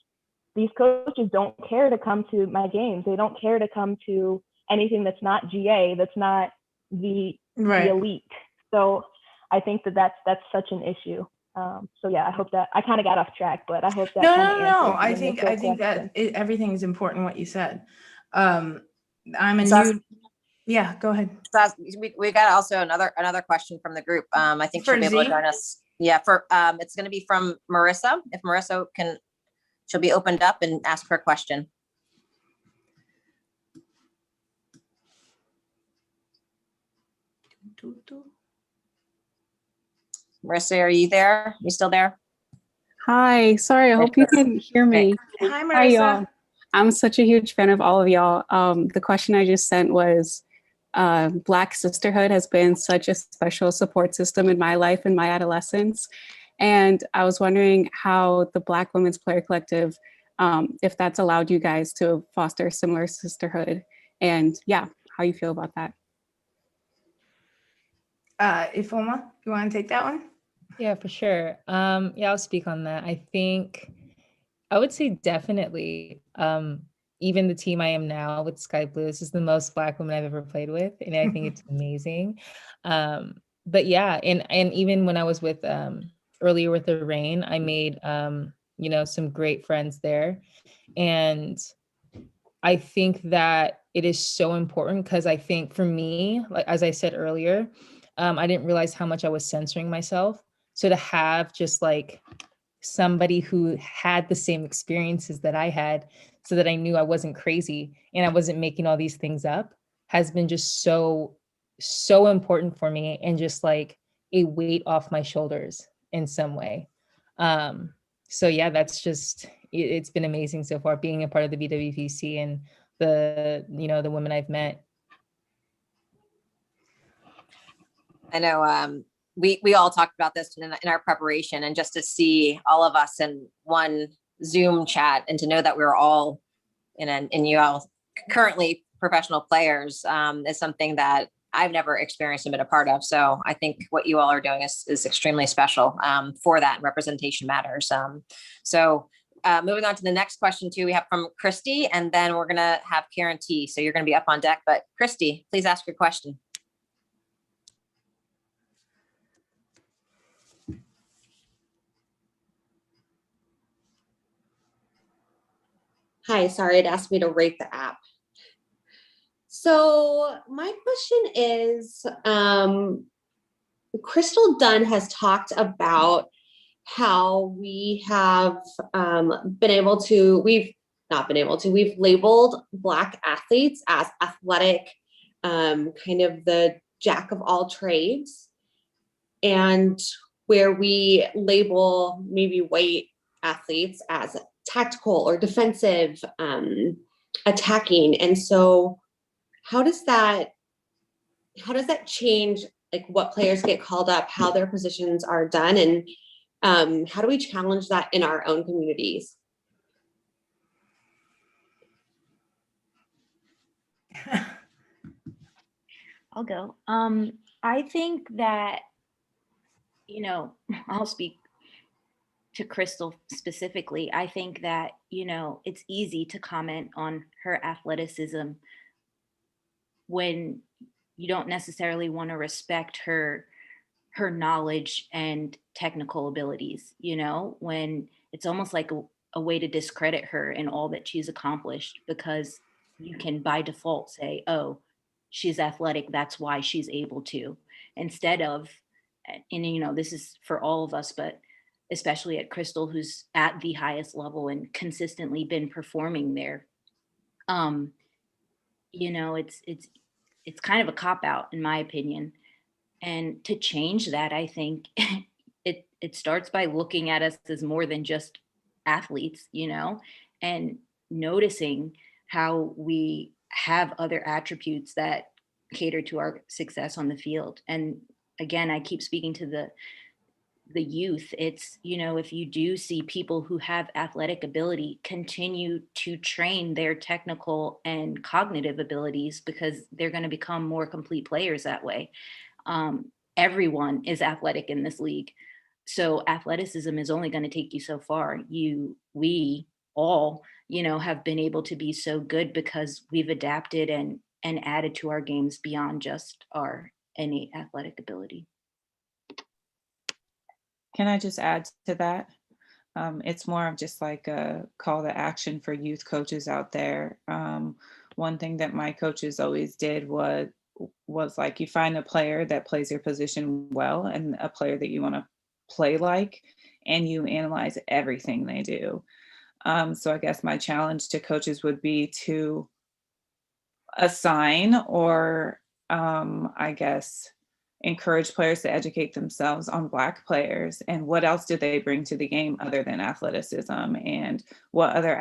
these coaches don't care to come to my games. They don't care to come to anything that's not GA, that's not the elite. So I think that's such an issue. So yeah, I hope that I kind of got off track, but I hope that no. I think that everything is important what you said. I'm a new. Yeah, go ahead. We got also another question from the group. I think she'll be able to join us. Yeah, it's going to be from Marissa. If Marissa she'll be opened up and ask her question. Marissa, are you there? You still there? Hi, sorry, I hope you can hear me. Hi, Hi, Marissa. y'all. I'm such a huge fan of all of y'all. The question I just sent was, Black sisterhood has been such a special support system in my life and my adolescence. And I was wondering how the Black Women's Player Collective, if that's allowed you guys to foster similar sisterhood, and yeah, how you feel about that. Ifoma, you want to take that one? Yeah, for sure. Yeah, I'll speak on that. I think I would say definitely. Even the team I am now with Sky Blues is the most Black women I've ever played with, and I think it's amazing. But yeah, and even when I was with earlier with the Rain, I made some great friends there, and I think that it is so important because I think for me, like as I said earlier, I didn't realize how much I was censoring myself. So to have just like somebody who had the same experiences that I had so that I knew I wasn't crazy and I wasn't making all these things up has been just so important for me, and just like a weight off my shoulders in some way. So yeah, that's just it's been amazing so far being a part of the BWPC and the women I've met. I know we all talked about this in our preparation, and just to see all of us in one Zoom chat and to know that we're all and you all currently professional players is something that I've never experienced and been a part of. So I think what you all are doing is extremely special for that, and representation matters. So moving on to the next question too, we have from Christy, and then we're gonna have Karen T. So you're gonna be up on deck, but Christy, please ask your question. Hi, sorry, it asked me to rate the app. So my question is, Crystal Dunn has talked about how we have we've labeled Black athletes as athletic, kind of the jack of all trades, and where we label maybe white athletes as tactical or defensive, attacking. And so how does that change like what players get called up, how their positions are done, and how do we challenge that in our own communities? I'll go. I think that, I'll speak to Crystal specifically. I think that, it's easy to comment on her athleticism when you don't necessarily want to respect her knowledge and technical abilities, when it's almost like a way to discredit her and all that she's accomplished, because you can by default say, oh, she's athletic, that's why she's able to, instead of, and this is for all of us, but especially at Crystal, who's at the highest level and consistently been performing there. It's kind of a cop-out in my opinion. And to change that, I think it starts by looking at us as more than just athletes, and noticing how we have other attributes that cater to our success on the field. And again, I keep speaking to the youth. It's, if you do see people who have athletic ability, continue to train their technical and cognitive abilities, because they're going to become more complete players that way. Everyone is athletic in this league. So athleticism is only going to take you so far. We all, have been able to be so good because we've adapted and added to our games beyond just our innate athletic ability. Can I just add to that? It's more of just like a call to action for youth coaches out there. One thing that my coaches always did was like, you find a player that plays your position well and a player that you want to play like, and you analyze everything they do. So I guess my challenge to coaches would be to assign or I guess encourage players to educate themselves on Black players and what else do they bring to the game other than athleticism, and what other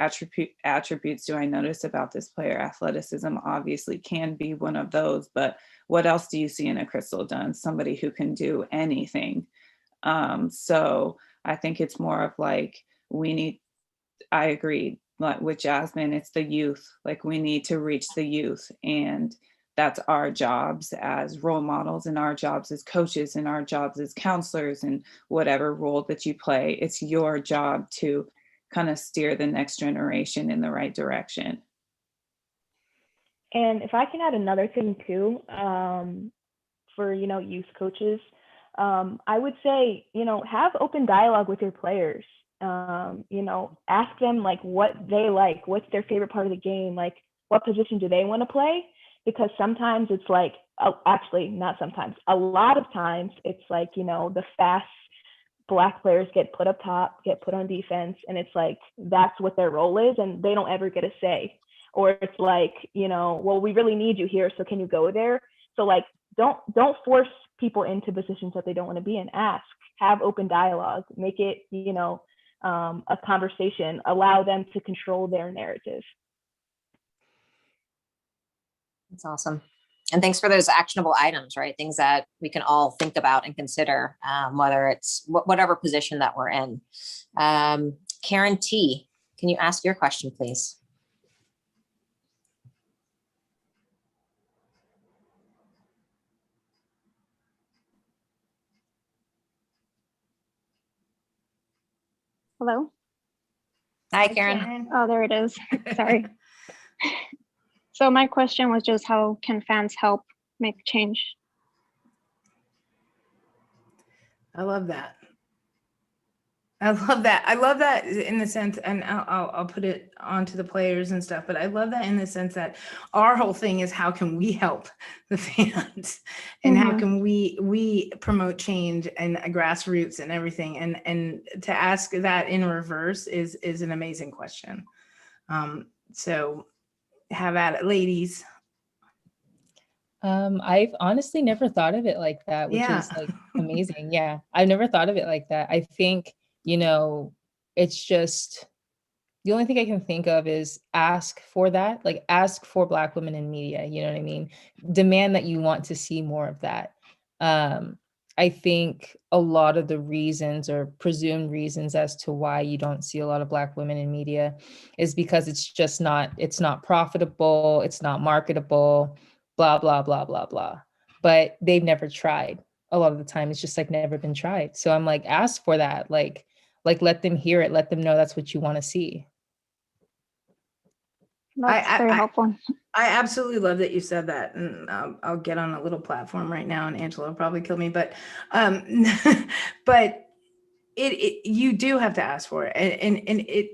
attributes do I notice about this player. Athleticism obviously can be one of those, but what else do you see in a Crystal Dunn? Somebody who can do anything. So I think it's more of like, I agree, like with Jasmine, it's the youth. Like, we need to reach the youth, and that's our jobs as role models, and our jobs as coaches, and our jobs as counselors, and whatever role that you play. It's your job to kind of steer the next generation in the right direction. And if I can add another thing too, for, youth coaches, I would say, have open dialogue with your players. Ask them like what they like, what's their favorite part of the game, like what position do they want to play? Because sometimes it's like, actually not sometimes, a lot of times it's like, the fast Black players get put up top, get put on defense, and it's like, that's what their role is, and they don't ever get a say. Or it's like, well, we really need you here, so can you go there? So like, don't force people into positions that they don't want to be in. Ask, have open dialogue, make it, a conversation, allow them to control their narrative. That's awesome. And thanks for those actionable items, right? Things that we can all think about and consider, whether it's whatever position that we're in. Karen T, can you ask your question, please? Hello? Hi, Karen. Oh, there it is. Sorry. So my question was just, how can fans help make change? I love that. I love that. I love that in the sense, and I'll put it onto the players and stuff, but I love that in the sense that our whole thing is, how can we help the fans, and how can we promote change and grassroots and everything, and to ask that in reverse is an amazing question. So have at it, ladies. I've honestly never thought of it like that, which is like amazing. Yeah, I've never thought of it like that. I think, it's just, the only thing I can think of is ask for that, like ask for Black women in media, you know what I mean? Demand that you want to see more of that. I think a lot of the reasons, or presumed reasons, as to why you don't see a lot of Black women in media is because it's not profitable, it's not marketable, blah, blah, blah, blah, blah. But they've never tried. A lot of the time, it's just like never been tried. So I'm like, ask for that. Like let them hear it. Let them know that's what you want to see. That's very helpful. I absolutely love that you said that. And I'll get on a little platform right now, and Angela will probably kill me, but you do have to ask for it. And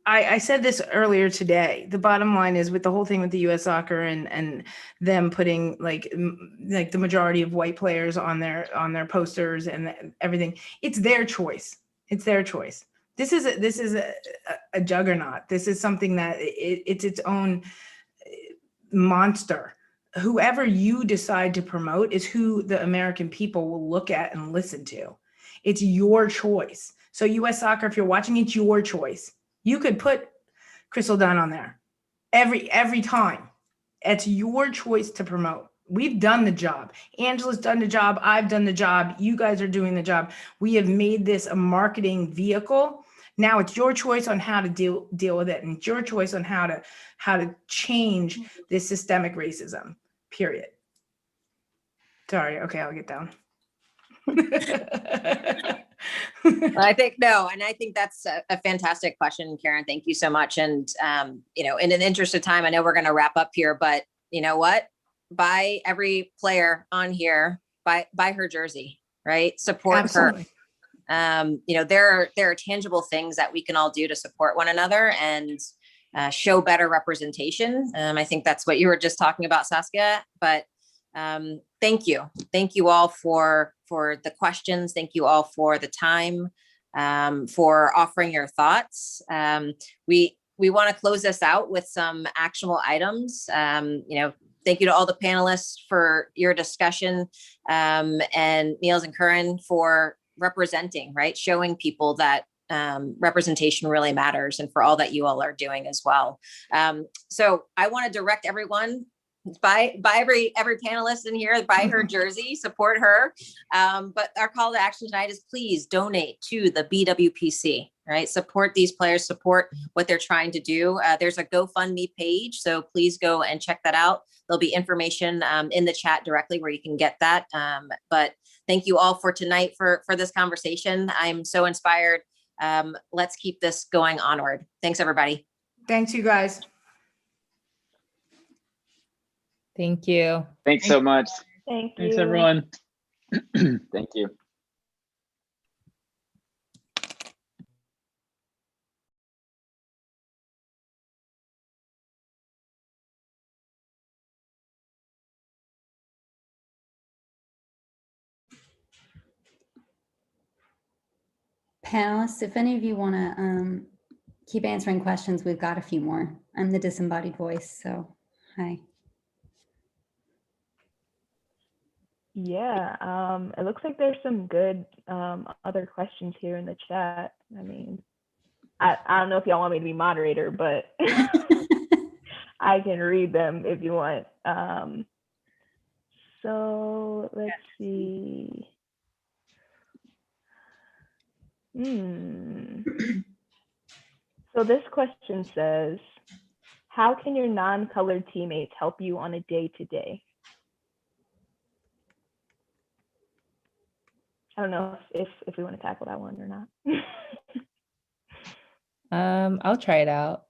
I said this earlier today. The bottom line is, with the whole thing with the U.S. soccer and them putting like the majority of white players on their posters and everything, it's their choice. It's their choice. This is a juggernaut. This is something that it's its own monster. Whoever you decide to promote is who the American people will look at and listen to. It's your choice. So U.S. soccer, if you're watching, it's your choice. You could put Crystal Dunn on there every time. It's your choice to promote. We've done the job. Angela's done the job. I've done the job. You guys are doing the job. We have made this a marketing vehicle. Now it's your choice on how to deal with it, and it's your choice on how to change this systemic racism. Period. Sorry. Okay, I'll get down. I think that's a fantastic question, Karen. Thank you so much. And, in an interest of time, I know we're going to wrap up here, but you know what? Buy every player on here, buy her jersey, right? Support Absolutely. her. There are tangible things that we can all do to support one another and show better representation. I think that's what you were just talking about, Saskia, but thank you all for the questions. Thank you all for the time, for offering your thoughts. We want to close this out with some actionable items. Thank you to all the panelists for your discussion, and Niels and Curran for representing, right? Showing people that representation really matters, and for all that you all are doing as well. So I want to direct everyone, buy every panelist in here, buy her jersey, support her. But our call to action tonight is please donate to the BWPC, right? Support these players, support what they're trying to do. There's a GoFundMe page, so please go and check that out. There'll be information in the chat directly where you can get that. But thank you all for tonight for this conversation. I'm so inspired. Let's keep this going onward. Thanks, everybody. Thanks, you guys. Thank you. Thanks so much. Thank you. Thanks, everyone. Thank you. Panelists, if any of you want to keep answering questions, we've got a few more. I'm the disembodied voice, so hi. Yeah, it looks like there's some good other questions here in the chat. I mean, I don't know if y'all want me to be moderator, but I can read them if you want. So let's see. So this question says, how can your non-colored teammates help you on a day-to-day? I don't know if we want to tackle that one or not. I'll try it out.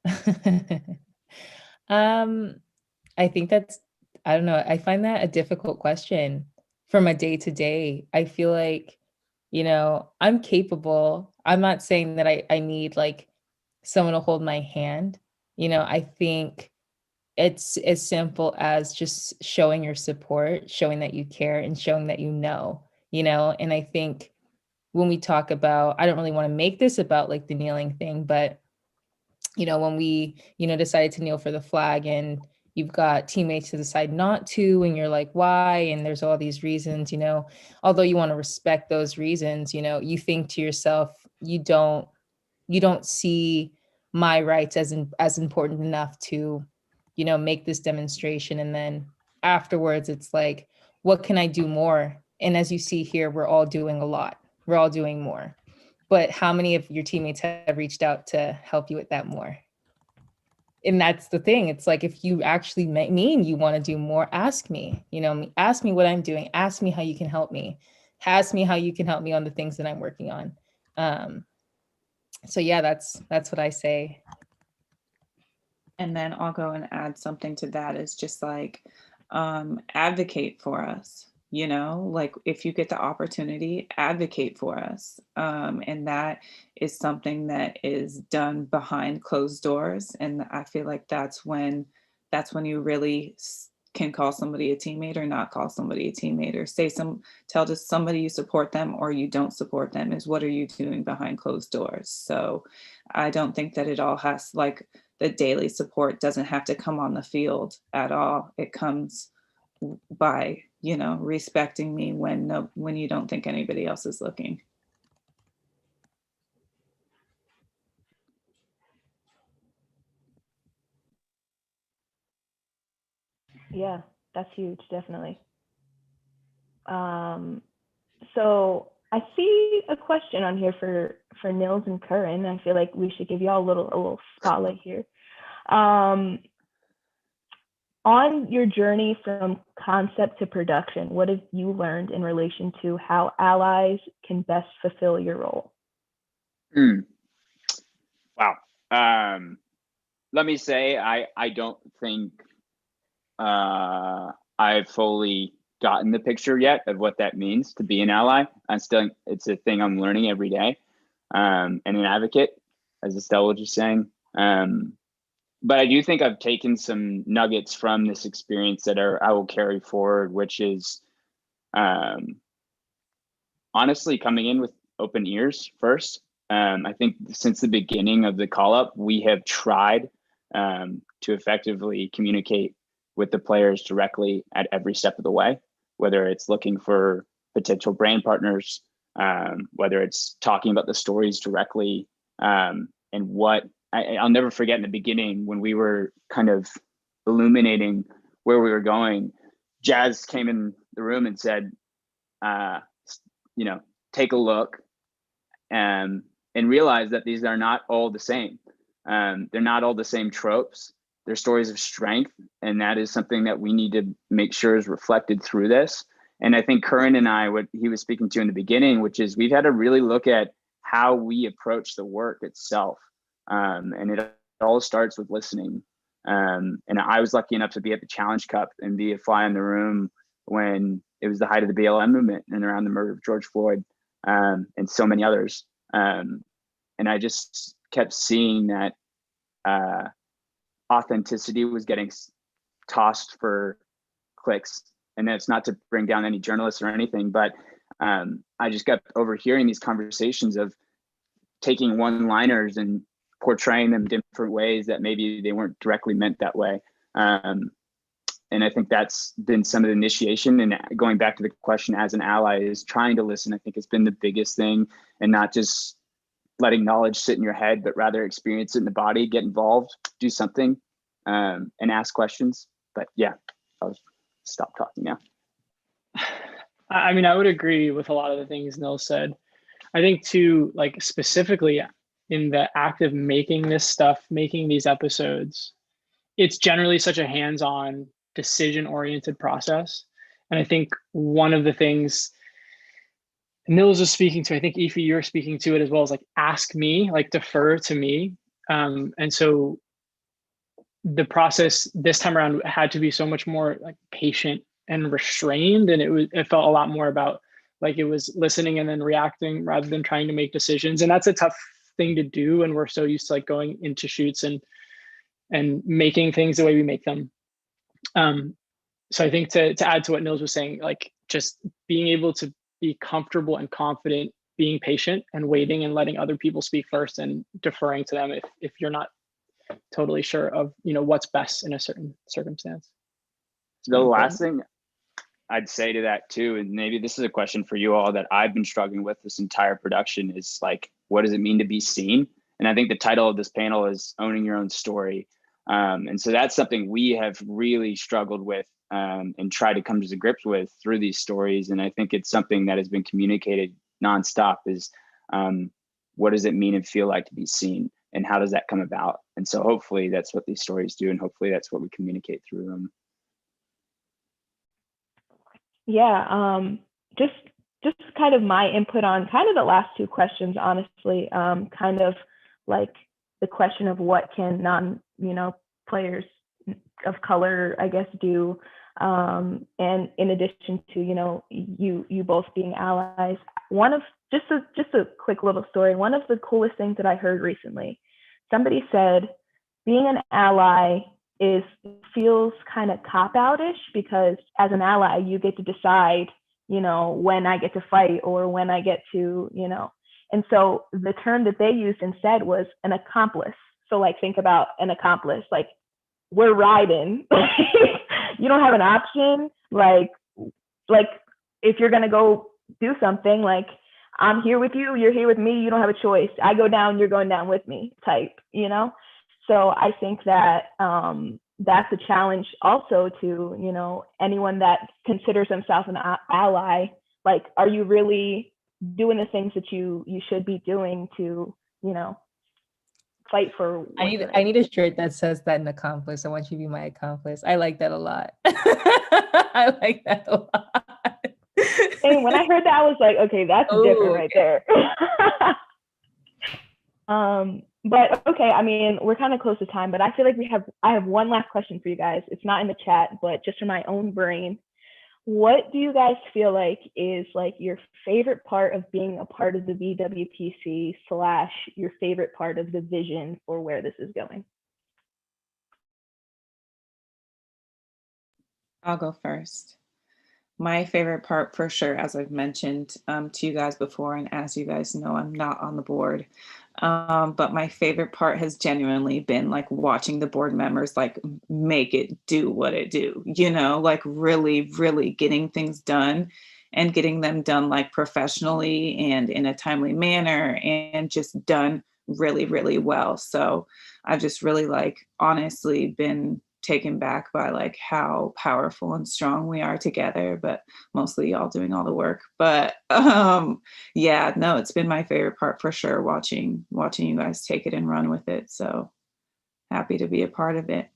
I think that's, I don't know, I find that a difficult question from a day to day. I feel like, you know, I'm capable. I'm not saying that I need like someone to hold my hand. You know, I think it's as simple as just showing your support, showing that you care, and showing that you know, and I think when we talk about, I don't really want to make this about like the kneeling thing, but you know, when we, decided to kneel for the flag and you've got teammates who decide not to, and you're like, why? And there's all these reasons, although you want to respect those reasons, you think to yourself, you don't see my rights as important enough to, make this demonstration. And then afterwards, it's like, what can I do more? And as you see here, we're all doing a lot. We're all doing more. But how many of your teammates have reached out to help you with that more? And that's the thing. It's like, if you actually mean you want to do more, ask me, ask me what I'm doing. Ask me how you can help me. Ask me how you can help me on the things that I'm working on. So yeah, that's what I say. And then I'll go and add something to that, is just like, advocate for us. Like if you get the opportunity, advocate for us. And that is something that is done behind closed doors. And I feel like that's when you really can call somebody a teammate or not call somebody a teammate, or tell just somebody you support them or you don't support them, is what are you doing behind closed doors? So I don't think that it all has, like, the daily support doesn't have to come on the field at all. It comes by, respecting me when you don't think anybody else is looking. Yeah, that's huge, definitely. So I see a question on here for Nils and Curran. I feel like we should give y'all a little spotlight here. On your journey from concept to production, what have you learned in relation to how allies can best fulfill your role? Wow. Let me say, I don't think I've fully gotten the picture yet of what that means to be an ally. It's a thing I'm learning every day, and an advocate, as Estelle was just saying. But I do think I've taken some nuggets from this experience that I will carry forward, which is honestly coming in with open ears first. I think since the beginning of the call up, we have tried to effectively communicate with the players directly at every step of the way, whether it's looking for potential brand partners, whether it's talking about the stories directly, and what I'll never forget in the beginning when we were kind of illuminating where we were going, Jazz came in the room and said, take a look and realize that these are not all the same. They're not all the same tropes. They're stories of strength. And that is something that we need to make sure is reflected through this. And I think Curran and I, what he was speaking to in the beginning, which is we've had to really look at how we approach the work itself. And it all starts with listening. And I was lucky enough to be at the Challenge Cup and be a fly in the room when it was the height of the BLM movement and around the murder of George Floyd, and so many others. And I just kept seeing that authenticity was getting tossed for clicks. And that's not to bring down any journalists or anything, but I just kept overhearing these conversations of taking one-liners and portraying them different ways that maybe they weren't directly meant that way. And I think that's been some of the initiation. And going back to the question as an ally is trying to listen, I think has been the biggest thing, and not just letting knowledge sit in your head, but rather experience it in the body, get involved, do something, and ask questions. But yeah, I'll stop talking now. I mean, I would agree with a lot of the things Nil said. I think too, like specifically in the act of making this stuff, making these episodes, it's generally such a hands-on, decision-oriented process. And I think one of the things Nils was speaking to, I think Aoife, you're speaking to it as well, is like ask me, like defer to me. And so the process this time around had to be so much more like patient and restrained, and it felt a lot more about like it was listening and then reacting rather than trying to make decisions. And that's a tough thing to do, and we're so used to like going into shoots and making things the way we make them. So I think to add to what Nils was saying, like just being able to be comfortable and confident, being patient and waiting and letting other people speak first and deferring to them if you're not totally sure of what's best in a certain circumstance. The last thing I'd say to that too, and maybe this is a question for you all that I've been struggling with this entire production, is like, what does it mean to be seen? And I think the title of this panel is Owning Your Own Story. And so that's something we have really struggled with and tried to come to grips with through these stories. And I think it's something that has been communicated nonstop is what does it mean and feel like to be seen? And how does that come about? And so hopefully that's what these stories do. And hopefully that's what we communicate through them. Yeah, just kind of my input on kind of the last two questions, honestly, kind of like the question of what can players of color, I guess, do. And in addition to, you both being allies, one of just a quick little story. One of the coolest things that I heard recently, somebody said, being an ally feels kind of cop-out-ish, because as an ally, you get to decide, when I get to fight or when I get to, and so the term that they used instead was an accomplice. So like, think about an accomplice, like we're riding, you don't have an option. Like if you're going to go do something, like I'm here with you, you're here with me, you don't have a choice. I go down, you're going down with me type, So I think that that's a challenge also to, anyone that considers themselves an ally. Like, are you really doing the things that you should be doing to, fight for? I need a shirt that says that, an accomplice. I want you to be my accomplice. I like that a lot. I like that a lot. And when I heard that, I was like, okay, that's different right there. But okay, I mean, we're kind of close to time, but I feel like I have one last question for you guys. It's not in the chat, but just from my own brain. What do you guys feel like is like your favorite part of being a part of the BWPC / your favorite part of the vision for where this is going? I'll go first. My favorite part, for sure, as I've mentioned to you guys before, and as you guys know, I'm not on the board, But my favorite part has genuinely been like watching the board members like make it do what it do, you know, like really, really getting things done and getting them done like professionally and in a timely manner and just done really, really well. So I've just really like honestly been taken back by like how powerful and strong we are together, but mostly y'all doing all the work. But yeah, no, it's been my favorite part for sure, watching you guys take it and run with it. So happy to be a part of it.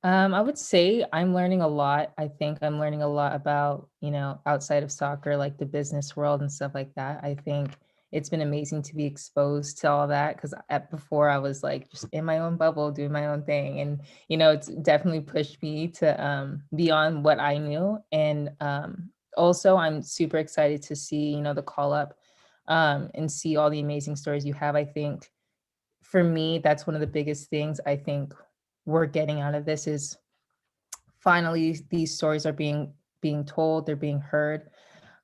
I would say I'm learning a lot. I think I'm learning a lot about, you know, outside of soccer, like the business world and stuff like that. I think it's been amazing to be exposed to all that because before I was like just in my own bubble doing my own thing. And, you know, it's definitely pushed me to beyond what I knew. And also I'm super excited to see, you know, the call up and see all the amazing stories you have. I think for me, that's one of the biggest things I think we're getting out of this is finally these stories are being told, they're being heard,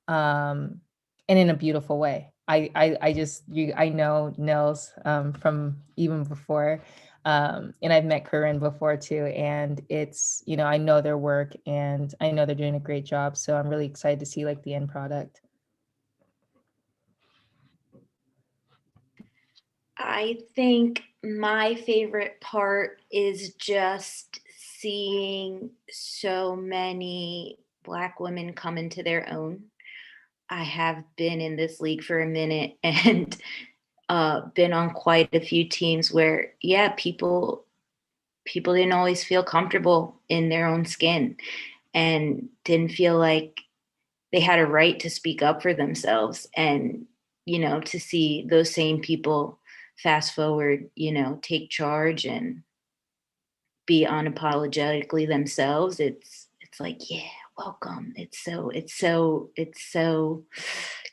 and in a beautiful way. I know Nils from even before, and I've met Corinne before too, and it's, you know, I know their work and I know they're doing a great job, so I'm really excited to see like the end product. I think my favorite part is just seeing so many Black women come into their own. I have been in this league for a minute and been on quite a few teams where, yeah, people didn't always feel comfortable in their own skin and didn't feel like they had a right to speak up for themselves. And, you know, to see those same people fast forward, you know, take charge and be unapologetically themselves, it's like, yeah, welcome. It's so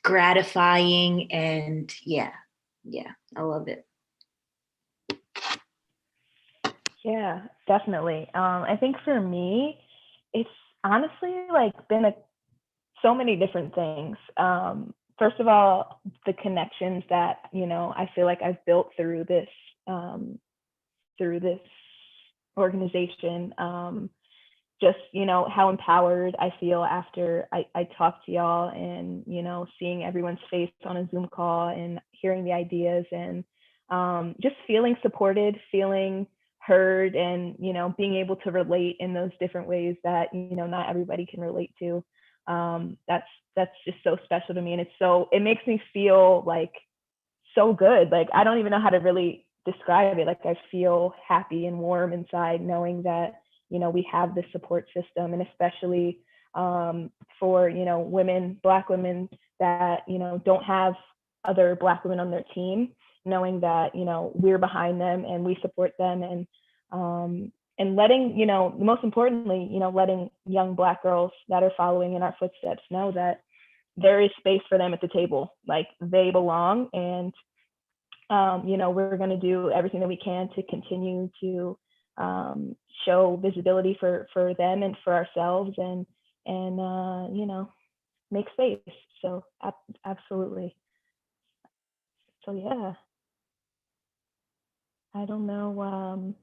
gratifying, and yeah, I love it. Yeah, definitely. I think for me, it's honestly like been so many different things. First of all, the connections that, you know, I feel like I've built through this organization. Just, you know, how empowered I feel after I talk to y'all and, you know, seeing everyone's face on a Zoom call and hearing the ideas and just feeling supported, feeling heard, and, you know, being able to relate in those different ways that, you know, not everybody can relate to. That's just so special to me. And it makes me feel like so good. Like, I don't even know how to really describe it. Like, I feel happy and warm inside knowing that, you know, we have this support system, and especially for, you know, women, Black women that, you know, don't have other Black women on their team, knowing that, you know, we're behind them and we support them, and letting, you know, most importantly, you know, letting young Black girls that are following in our footsteps know that there is space for them at the table. Like, they belong, and you know, we're going to do everything that we can to continue to show visibility for them and for ourselves, and you know, make space. So absolutely. So yeah, I don't know.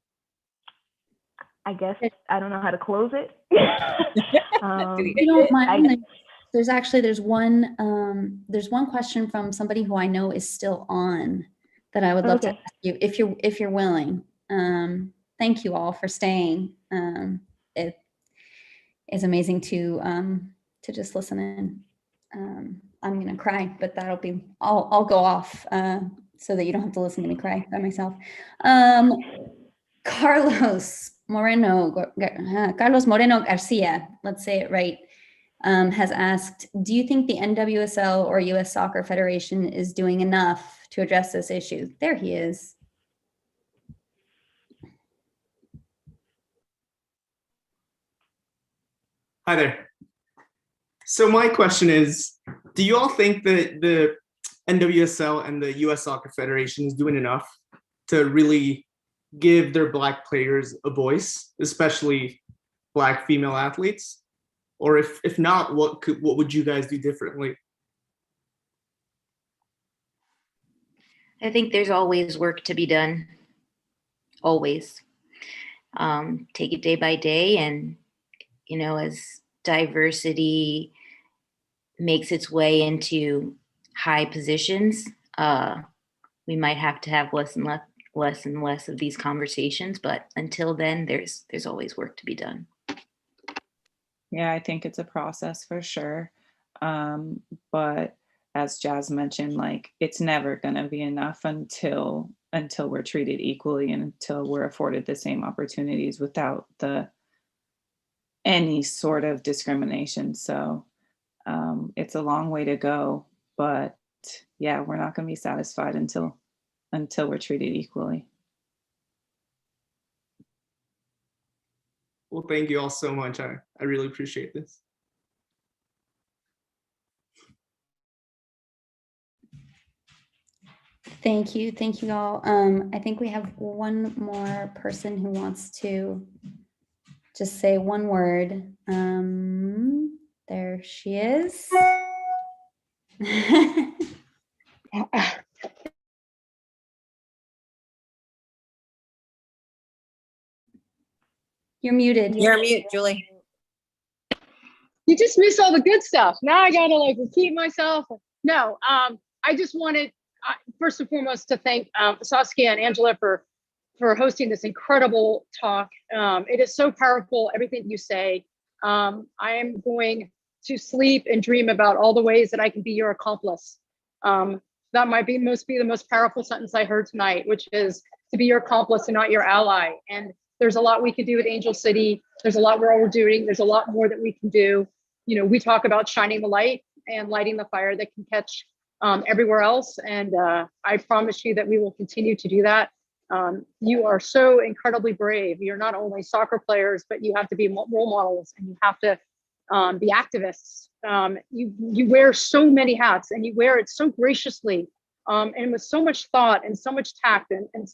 I guess I don't know how to close it. If you don't mind, there's one question from somebody who I know is still on that I would love to ask you if you're willing. Thank you all for staying. It is amazing to just listen in. I'm gonna cry, but I'll go off so that you don't have to listen to me cry by myself. Carlos Moreno Garcia, let's say it right, has asked, do you think the NWSL or US Soccer Federation is doing enough to address this issue? There he is. Hi there. So my question is, do you all think that the NWSL and the US Soccer Federation is doing enough to really give their Black players a voice, especially Black female athletes? Or if not, what would you guys do differently? I think there's always work to be done. Always. Take it day by day, and as diversity makes its way into high positions, we might have to have less and less of these conversations. But until then, there's always work to be done. Yeah, I think it's a process for sure. But as Jazz mentioned, like it's never going to be enough until we're treated equally and until we're afforded the same opportunities without any sort of discrimination. So it's a long way to go, but yeah, we're not going to be satisfied until we're treated equally. Well, thank you all so much. I really appreciate this. Thank you all. I think we have one more person who wants to just say one word. There she is. You're muted. You're mute, Julie. You just missed all the good stuff. Now I gotta like repeat myself. No, I just wanted first and foremost to thank Saskia and Angela for hosting this incredible talk. It is so powerful, everything you say. I am going to sleep and dream about all the ways that I can be your accomplice. That might be the most powerful sentence I heard tonight, which is to be your accomplice and not your ally. And there's a lot we can do at Angel City. There's a lot we're doing. There's a lot more that we can do. We talk about shining the light and lighting the fire that can catch everywhere else. And I promise you that we will continue to do that. You are so incredibly brave. You're not only soccer players, but you have to be role models and you have to be activists. You wear so many hats and you wear it so graciously and with so much thought and so much tact and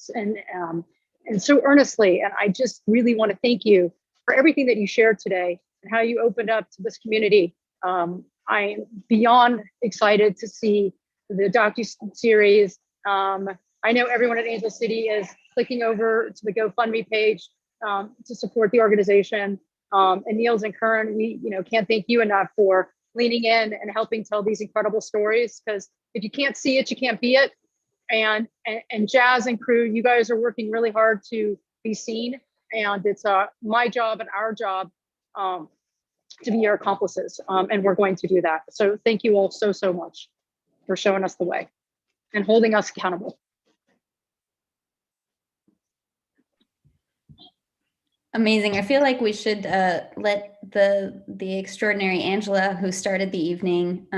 so earnestly. And I just really want to thank you for everything that you shared today and how you opened up to this community. I am beyond excited to see the docu-series. I know everyone at Angel City is clicking over to the GoFundMe page to support the organization. And Niels and Kern, we can't thank you enough for leaning in and helping tell these incredible stories, because if you can't see it, you can't be it. And Jazz and crew, you guys are working really hard to be seen. And it's my job and our job to be your accomplices. And we're going to do that. So thank you all so much for showing us the way and holding us accountable. Amazing. I feel like we should let the extraordinary Angela, who started the evening,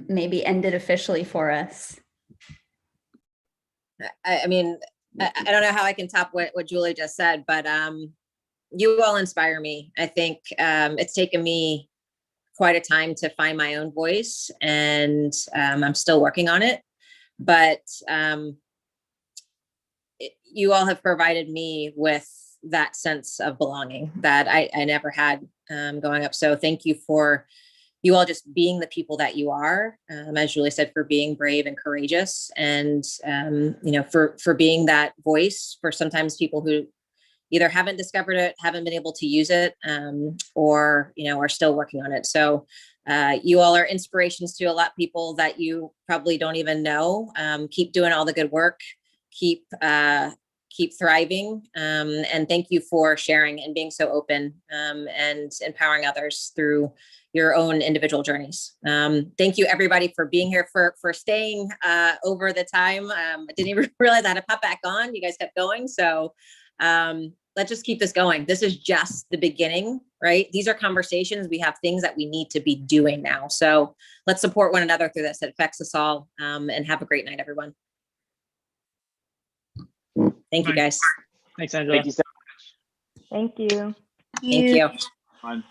maybe end it officially for us. I mean, I don't know how I can top what Julie just said, but you all inspire me. I think it's taken me quite a time to find my own voice, and I'm still working on it. But you all have provided me with that sense of belonging that I never had growing up. So thank you for you all just being the people that you are, as Julie said, for being brave and courageous, and for being that voice for sometimes people who either haven't discovered it, haven't been able to use it, or are still working on it. So you all are inspirations to a lot of people that you probably don't even know. Keep doing all the good work. Keep thriving, and thank you for sharing and being so open and empowering others through your own individual journeys. Thank you everybody for being here, for staying over the time. I didn't even realize I had to pop back on. You guys kept going. So let's just keep this going. This is just the beginning, right? These are conversations. We have things that we need to be doing now. So let's support one another through this. It affects us all, and have a great night, everyone. Thank you, guys. Thanks, Angela. Thank you so much. Thank you. Thank you. Fun.